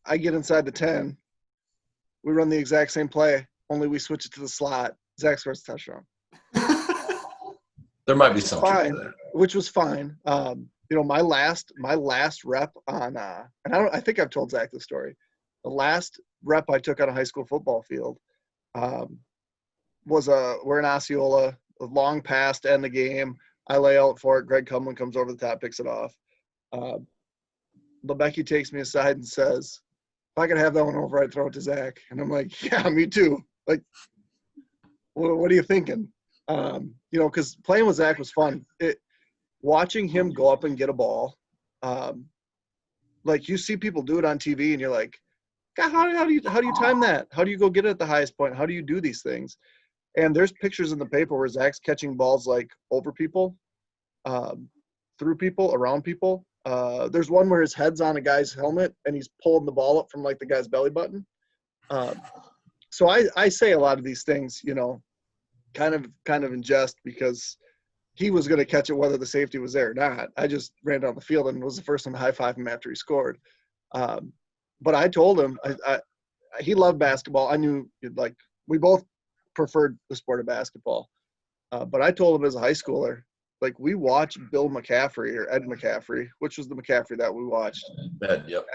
I get inside the 10. We run the exact same play, only we switch it to the slot. Zach scores a touchdown. There might be some truth to that. Which was fine. My last rep on and I think I've told Zach this story. The last rep I took on a high school football field we're in Osceola, a long pass to end the game. I lay out for it. Greg Cumlin comes over the top, picks it off. Lebecky takes me aside and says, if I could have that one over, I'd throw it to Zach. And I'm like, yeah, me too. What are you thinking? Because playing with Zach was fun. Watching him go up and get a ball, like you see people do it on TV, and you're like, God, how do you time that? How do you go get it at the highest point? How do you do these things? And there's pictures in the paper where Zach's catching balls like over people, through people, around people. There's one where his head's on a guy's helmet and he's pulling the ball up from like the guy's belly button. So I say a lot of these things, kind of in jest, because he was going to catch it whether the safety was there or not. I just ran down the field and was the first one to high-five him after he scored. But I told him he loved basketball. I knew we both preferred the sport of basketball. But I told him as a high schooler, like, we watched Bill McCaffrey or Ed McCaffrey, which was the McCaffrey that we watched. Ed, yep.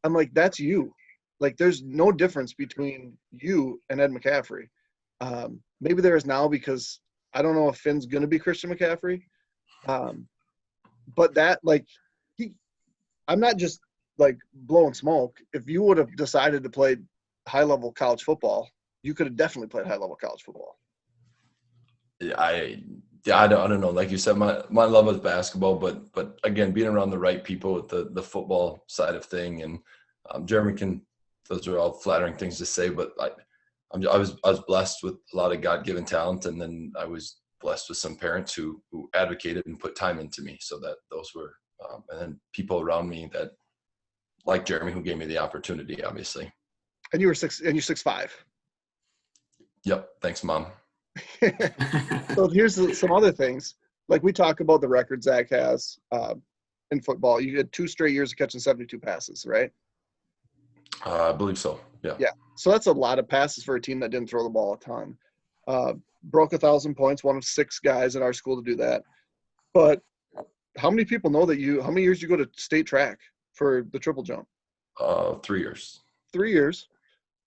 I'm like, that's you. Like, there's no difference between you and Ed McCaffrey. Maybe there is now, because I don't know if Finn's going to be Christian McCaffrey. But that, like, I'm not just, like, blowing smoke. If you would have decided to play high-level college football, you could have definitely played high-level college football. I don't know. Like you said, my love is basketball, but again, being around the right people with the football side of thing, and Jeremy those are all flattering things to say, but I was blessed with a lot of God-given talent, and then I was blessed with some parents who advocated and put time into me, so that those were and then people around me that, like Jeremy, who gave me the opportunity, obviously. And you're 6'5". Yep. Thanks, Mom. So here's some other things. Like, we talk about the record Zach has in football. You had 2 straight years of catching 72 passes, right? I believe so. Yeah. Yeah. So that's a lot of passes for a team that didn't throw the ball a ton. Broke 1,000 points, one of 6 guys in our school to do that. But how many people know how many years you go to state track for the triple jump? 3 years. 3 years.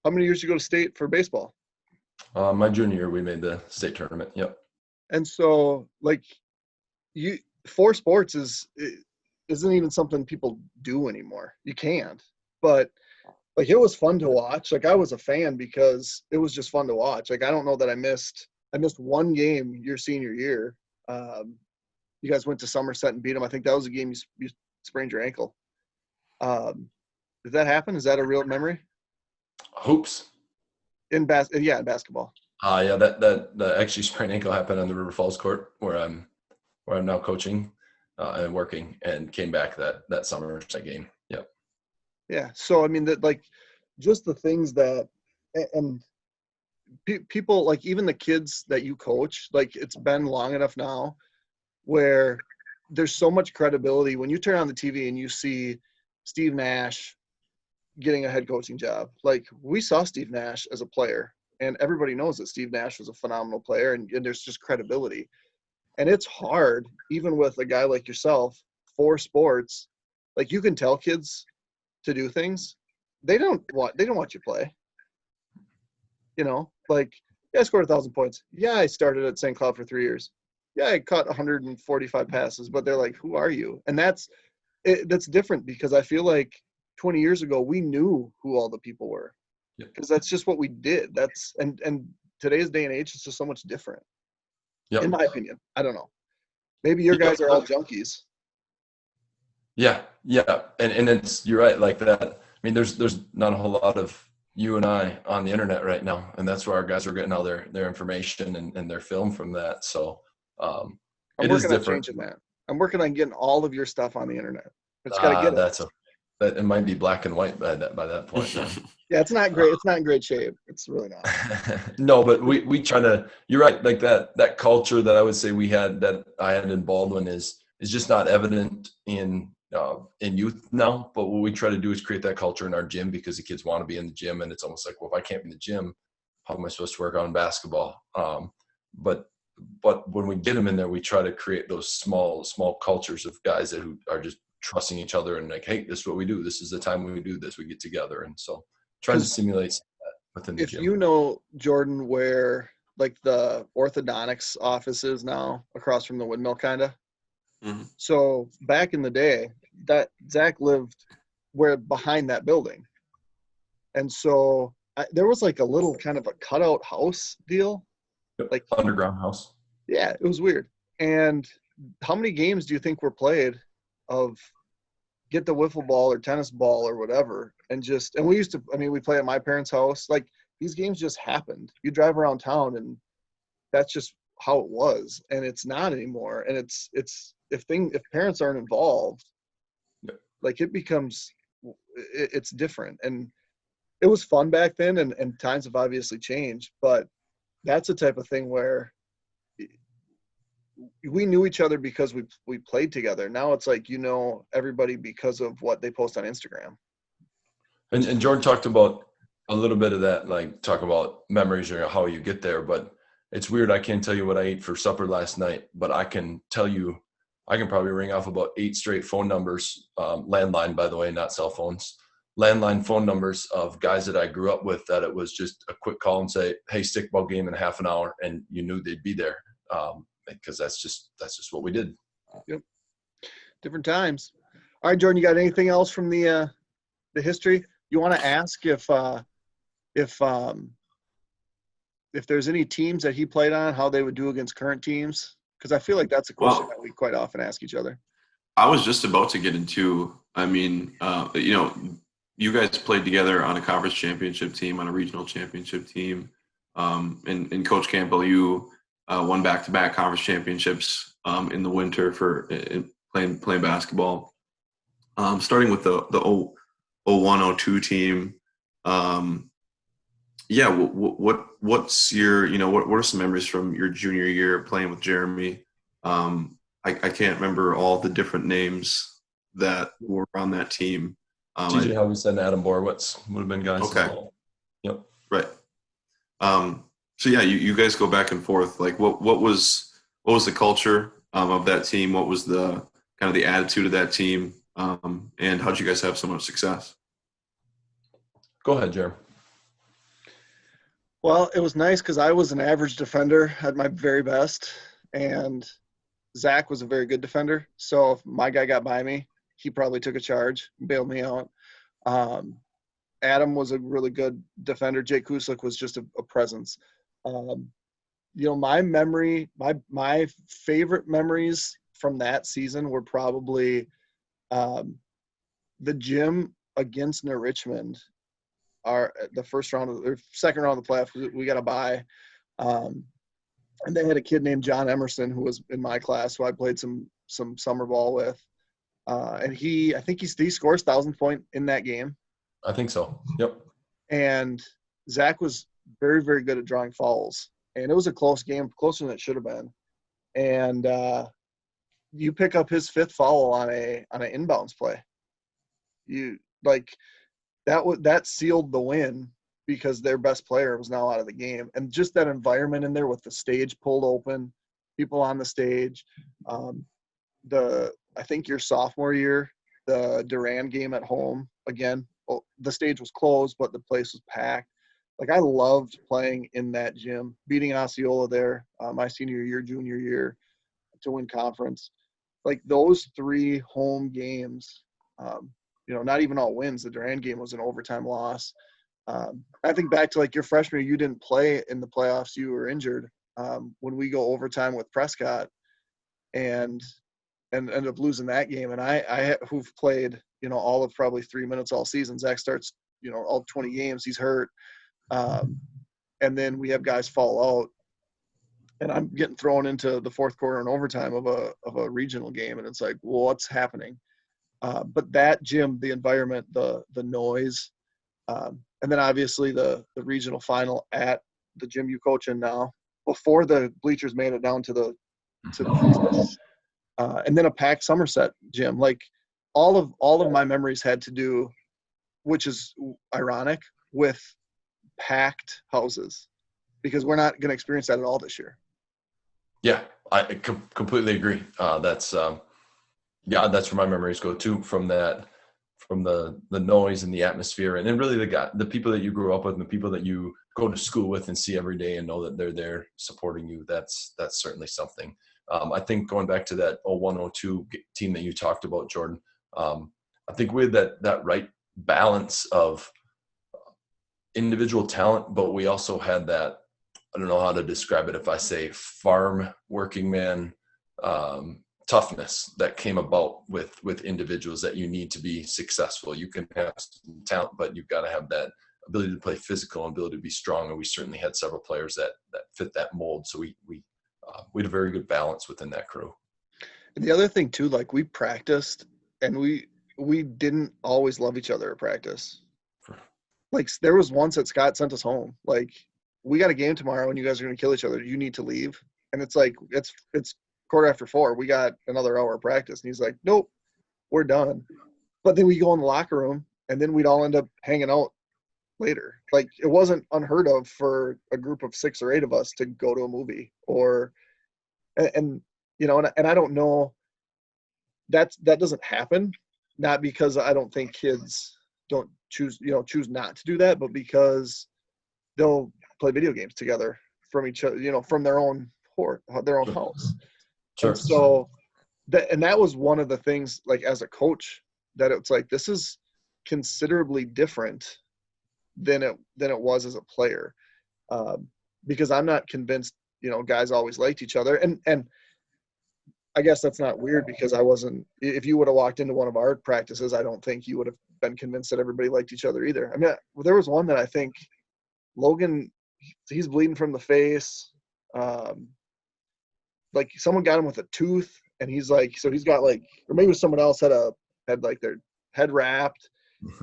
How many years you go to state for baseball? My junior year, we made the state tournament. Yep. And so, like, 4 sports isn't even something people do anymore. You can't. But, like, it was fun to watch. Like, I was a fan because it was just fun to watch. Like, I don't know that I missed one game your senior year. You guys went to Somerset and beat them. I think that was a game you sprained your ankle. Did that happen? Is that a real memory? Hoops. In basketball. Yeah, that actually sprained ankle happened on the River Falls court where I'm now coaching and working, and came back that summer, that game. Yep. Yeah. So I mean, that, like, just the things that, and people, like, even the kids that you coach, like, it's been long enough now where there's so much credibility when you turn on the TV and you see Steve Nash getting a head coaching job. Like, we saw Steve Nash as a player, and everybody knows that Steve Nash was a phenomenal player, and there's just credibility. And it's hard, even with a guy like yourself, 4 sports. Like, you can tell kids to do things. They don't want you to play. Like, yeah, I scored 1,000 points. Yeah, I started at St. Cloud for 3 years. Yeah, I caught 145 passes, but they're like, who are you? And that's different, because I feel like 20 years ago, we knew who all the people were, because that's just what we did. And today's day and age, it's just so much different. Yep. In my opinion. I don't know. Maybe your guys are all junkies. Yeah. And you're right, like that. I mean, there's not a whole lot of you and I on the internet right now, and that's where our guys are getting all their information and their film from that. So I'm working on changing that. I'm working on getting all of your stuff on the internet. It's got to get it. It might be black and white by that point. Yeah, it's not great. It's not in great shape. It's really not. No, but we try to. You're right. Like that culture that I would say that I had in Baldwin is just not evident in youth now. But what we try to do is create that culture in our gym, because the kids want to be in the gym, and it's almost like, well, if I can't be in the gym, how am I supposed to work on basketball? But when we get them in there, we try to create those small cultures of guys who are just trusting each other, and like, hey, this is what we do. This is the time we do this. We get together. And so trying to simulate that within the gym. If you know, Jordan, where like the orthodontics office is now, across from the windmill, kind of. Mm-hmm. So back in the day, that Zach lived behind that building. And so there was like a little kind of a cutout house deal. Yep. Like, Underground house. yeah, it was weird. And how many games do you think were played of get the wiffle ball or tennis ball or whatever, and we used to, I mean, we play at my parents' house. Like, these games just happened. You drive around town and that's just how it was, and it's not anymore. And it's if parents aren't involved, Yep. like, it becomes, it's different. And it was fun back then, and times have obviously changed, but that's the type of thing where we knew each other because we played together. Now it's like, everybody because of what they post on Instagram. And Jordan talked about a little bit of that, like talk about memories or how you get there. But it's weird. I can't tell you what I ate for supper last night, but I can tell you, I can probably ring off about 8 straight phone numbers, landline, by the way, not cell phones, landline phone numbers of guys that I grew up with, that it was just a quick call and say, hey, stickball game in half an hour. And you knew they'd be there. Because that's just what we did. Yep. Different times. All right, Jordan, you got anything else from the history you want to ask? If there's any teams that he played on, how they would do against current teams? Because I feel like that's a question that we quite often ask each other. I was just about to get into, I mean, you guys played together on a conference championship team, on a regional championship team. And Coach Campbell, you won back-to-back conference championships in the winter for playing basketball. Starting with the 01-02 team. What's your, what are some memories from your junior year playing with Jeremy? I can't remember all the different names that were on that team. TJ Helvis and Adam Borowitz would have been guys as well. Yep. Right. So yeah, you guys go back and forth. Like, what was the culture of that team? What was the kind of the attitude of that team? And how'd you guys have so much success? Go ahead, Jeremy. Well, it was nice because I was an average defender at my very best, and Zach was a very good defender. So if my guy got by me, he probably took a charge, bailed me out. Adam was a really good defender. Jake Kuslik was just a presence. My memory, my favorite memories from that season were probably the gym against New Richmond. Second round of the playoffs, we got a bye. And they had a kid named John Emerson who was in my class, who I played some summer ball with. And I think he scores 1,000 point in that game. I think so. Yep. And Zach was very, very good at drawing fouls. And it was a close game, closer than it should have been. And you pick up his 5th foul on an inbounds play. That sealed the win because their best player was now out of the game. And just that environment in there with the stage pulled open, people on the stage. I think your sophomore year, the Durand game at home, again, the stage was closed, but the place was packed. Like, I loved playing in that gym, beating Osceola there my senior year, junior year to win conference. Like, those 3 home games, not even all wins. The Durand game was an overtime loss. I think back to, like, your freshman year, you didn't play in the playoffs. You were injured when we go overtime with Prescott and ended up losing that game. And I who've played, all of probably 3 minutes all season. Zach starts, all 20 games. He's hurt. And then we have guys fall out. And I'm getting thrown into the 4th quarter and overtime of a regional game. And it's like, well, what's happening? But that gym, the environment, the noise, and then obviously the regional final at the gym you coach in now, before the bleachers made it down to the and then a packed Somerset gym. Like, all of my memories had to do, which is ironic, with packed houses, because we're not going to experience that at all this year. Yeah, I completely agree. That's where my memories go too, from the noise and the atmosphere, and then really the people that you grew up with and the people that you go to school with and see every day and know that they're there supporting you. That's certainly something. I think going back to that 01-02 team that you talked about, Jordan, I think we had that right balance of individual talent, but we also had that I don't know how to describe it if I say farm working man toughness that came about with individuals that you need to be successful. You can have some talent, but you've got to have that ability to play physical and ability to be strong. And we certainly had several players that fit that mold. So we had a very good balance within that crew. And the other thing too, like we practiced and we didn't always love each other at practice. Like there was once that Scott sent us home. Like, we got a game tomorrow and you guys are going to kill each other. You need to leave. And it's like, it's 4:15. We got another hour of practice. And he's like, nope, we're done. But then we go in the locker room and then we'd all end up hanging out later. Like, it wasn't unheard of for a group of 6 or 8 of us to go to a movie and you know, and I don't know, that doesn't happen. Not because I don't think kids don't choose not to do that, but because they'll play video games together from each other, from their own house. Sure. And so that was one of the things, like as a coach, that it's like, this is considerably different than it was as a player, because I'm not convinced guys always liked each other, and I guess that's not weird because I wasn't. If you would have walked into one of our practices, I don't think you would have been convinced that everybody liked each other either. I mean, there was one that I think Logan, he's bleeding from the face. Like someone got him with a tooth, and he's like, so he's got like, or maybe someone else had like their head wrapped,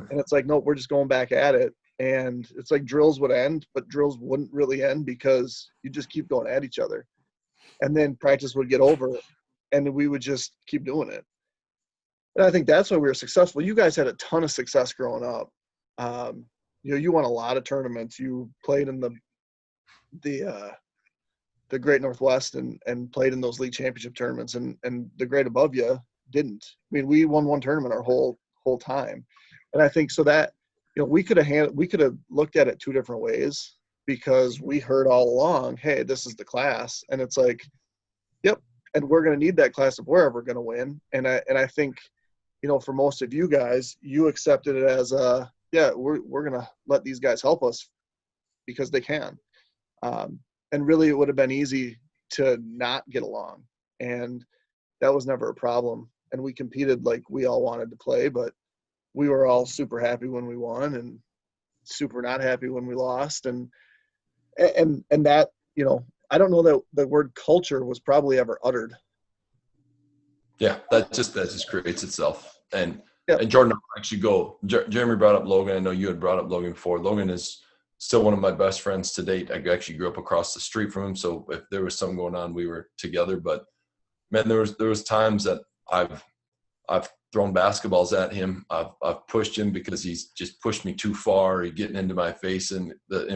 and it's like, nope, we're just going back at it. And it's like drills would end, but drills wouldn't really end because you just keep going at each other. And then practice would get over, and we would just keep doing it. And I think that's why we were successful. You guys had a ton of success growing up. You won a lot of tournaments. You played in the Great Northwest and played in those league championship tournaments, and the grade above you didn't. I mean, we won one tournament our whole time. And I think so that, we could have looked at it 2 different ways, because we heard all along, hey, this is the class. And it's like, yep. And we're going to need that class if we're ever going to win. And I think, for most of you guys, you accepted it as we're going to let these guys help us because they can. And really it would have been easy to not get along. And that was never a problem. And we competed like we all wanted to play, but we were all super happy when we won and super not happy when we lost. And that, I don't know that the word culture was probably ever uttered. Yeah, that just creates itself. And Yep. And Jordan, I'll actually go. Jeremy brought up Logan. I know you had brought up Logan before. Logan is still one of my best friends to date. I actually grew up across the street from him, so if there was something going on, we were together. But man, there was times that I've thrown basketballs at him. I've pushed him because he's just pushed me too far. He's getting into my face in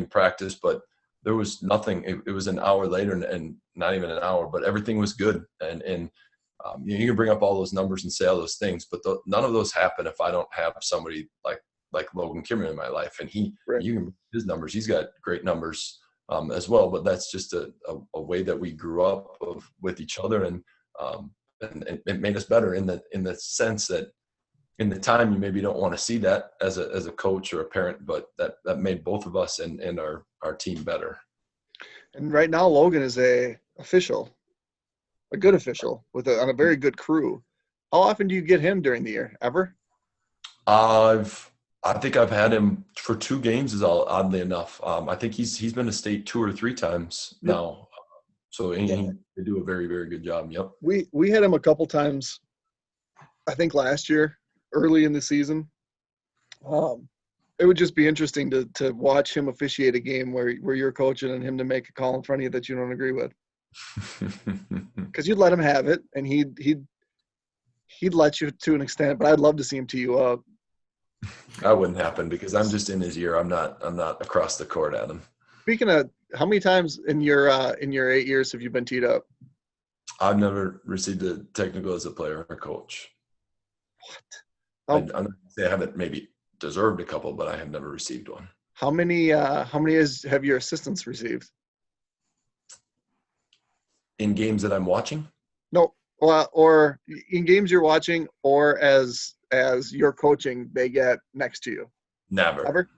practice, but there was nothing. It was an hour later, and not even an hour, but everything was good. And you can bring up all those numbers and say all those things, but none of those happen if I don't have somebody like Logan Kimmer in my life. And right. You can his numbers. He's got great numbers as well. But that's just a way that we grew up with each other, and it made us better in the sense that in the time you maybe don't want to see that as a coach or a parent, but that made both of us and our team better. And right now Logan is a good official on a very good crew. How often do you get him during the year? Ever? I think I've had him for 2 games, oddly enough. I think he's been to state 2 or 3 times now. So they do a very, very good job. Yep. We had him a couple times, I think last year, early in the season. It would just be interesting to watch him officiate a game where you're coaching and him to make a call in front of you that you don't agree with. Because you'd let him have it, and he'd let you to an extent, but I'd love to see him tee you up. That wouldn't happen because I'm just in his ear. I'm not across the court at him. Speaking of, how many times in your 8 years have you been teed up? I've never received a technical as a player or coach. What? I'm not gonna say I haven't maybe deserved a couple, but I have never received one. How many have your assistants received? In games that I'm watching? No, or in games you're watching, or as you're coaching, they get next to you. Never. Ever?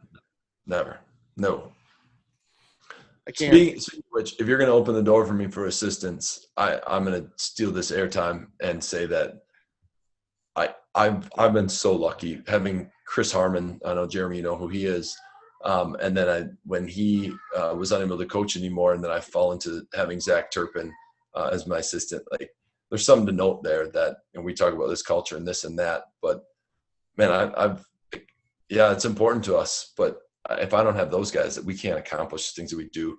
Never. No. I can't. Speaking of which, if you're going to open the door for me for assistance, I'm going to steal this airtime and say that I've been so lucky having Chris Harmon. I know, Jeremy, you know who he is. And then when he was unable to coach anymore, and then I fall into having Zach Turpin as my assistant. Like, there's something to note there that, and we talk about this culture and this and that, but man, yeah, it's important to us. But if I don't have those guys, that we can't accomplish the things that we do.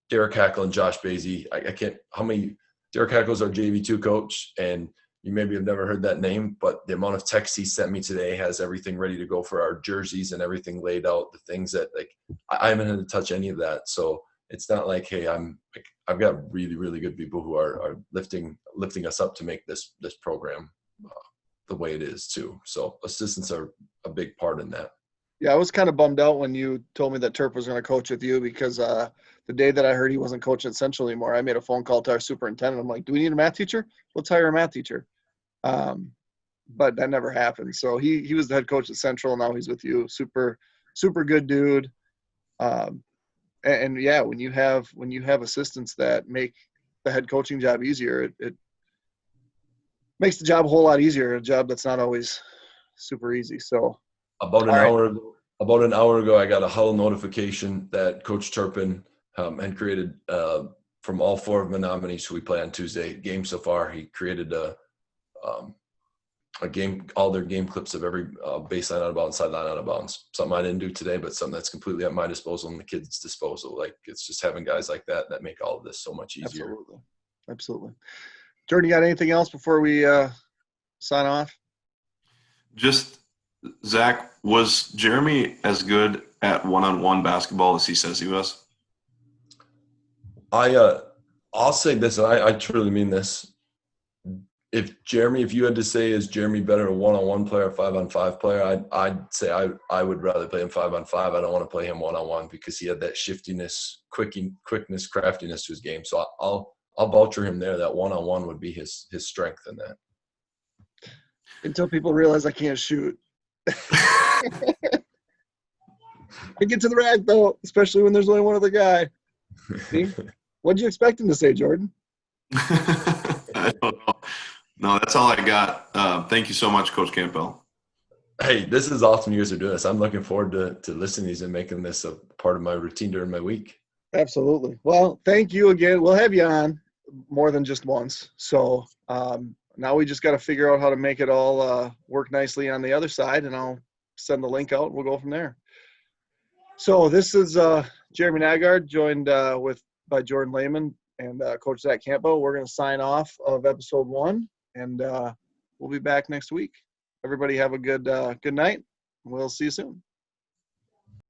Derek Hackle and Josh Basie, I can't. How many? Derek Hackle's our JV2 coach, and you maybe have never heard that name, but the amount of texts he sent me today has everything ready to go for our jerseys and everything laid out. The things that, like, I haven't had to touch any of that, so it's not like, hey, I've got really, really good people who are lifting us up to make this program the way it is too. So assistants are a big part in that. Yeah, I was kind of bummed out when you told me that Turp was going to coach with you, because the day that I heard he wasn't coaching at Central anymore, I made a phone call to our superintendent. I'm like, do we need a math teacher? Let's hire a math teacher. But that never happened. So he was the head coach at Central. Now he's with you. Super, super good dude. And yeah, when you have assistants that make the head coaching job easier, it makes the job a whole lot easier. A job that's not always super easy. So about an hour ago, I got a huddle notification that Coach Turpin had created from all four of Menominees who we play on Tuesday game so far. He created a game, all their game clips of every baseline out of bounds, sideline out of bounds. Something I didn't do today, but something that's completely at my disposal and the kids' disposal. Like, it's just having guys like that make all of this so much easier. Absolutely. Jordan, you got anything else before we sign off? Just, Zach, was Jeremy as good at one-on-one basketball as he says he was? I'll say this, and I truly mean this. If you had to say, is Jeremy better a one-on-one player, a 5-on-5 player, I'd say I would rather play him 5-on-5. I don't want to play him one-on-one because he had that shiftiness, quickness, craftiness to his game. So I'll voucher him there. That one-on-one would be his strength in that. Until people realize I can't shoot. I get to the rack, though, especially when there's only one other guy. See? What'd you expect him to say, Jordan? I don't know. No, that's all I got. Thank you so much, Coach Campbell. Hey, this is awesome you guys are doing this. I'm looking forward to listening to these and making this a part of my routine during my week. Absolutely. Well, thank you again. We'll have you on more than just once. So now we just got to figure out how to make it all work nicely on the other side, and I'll send the link out. We'll go from there. So this is Jeremy Naggard, joined by Jordan Lehman and Coach Zach Campbell. We're going to sign off of episode 1, and we'll be back next week. Everybody have a good night. We'll see you soon.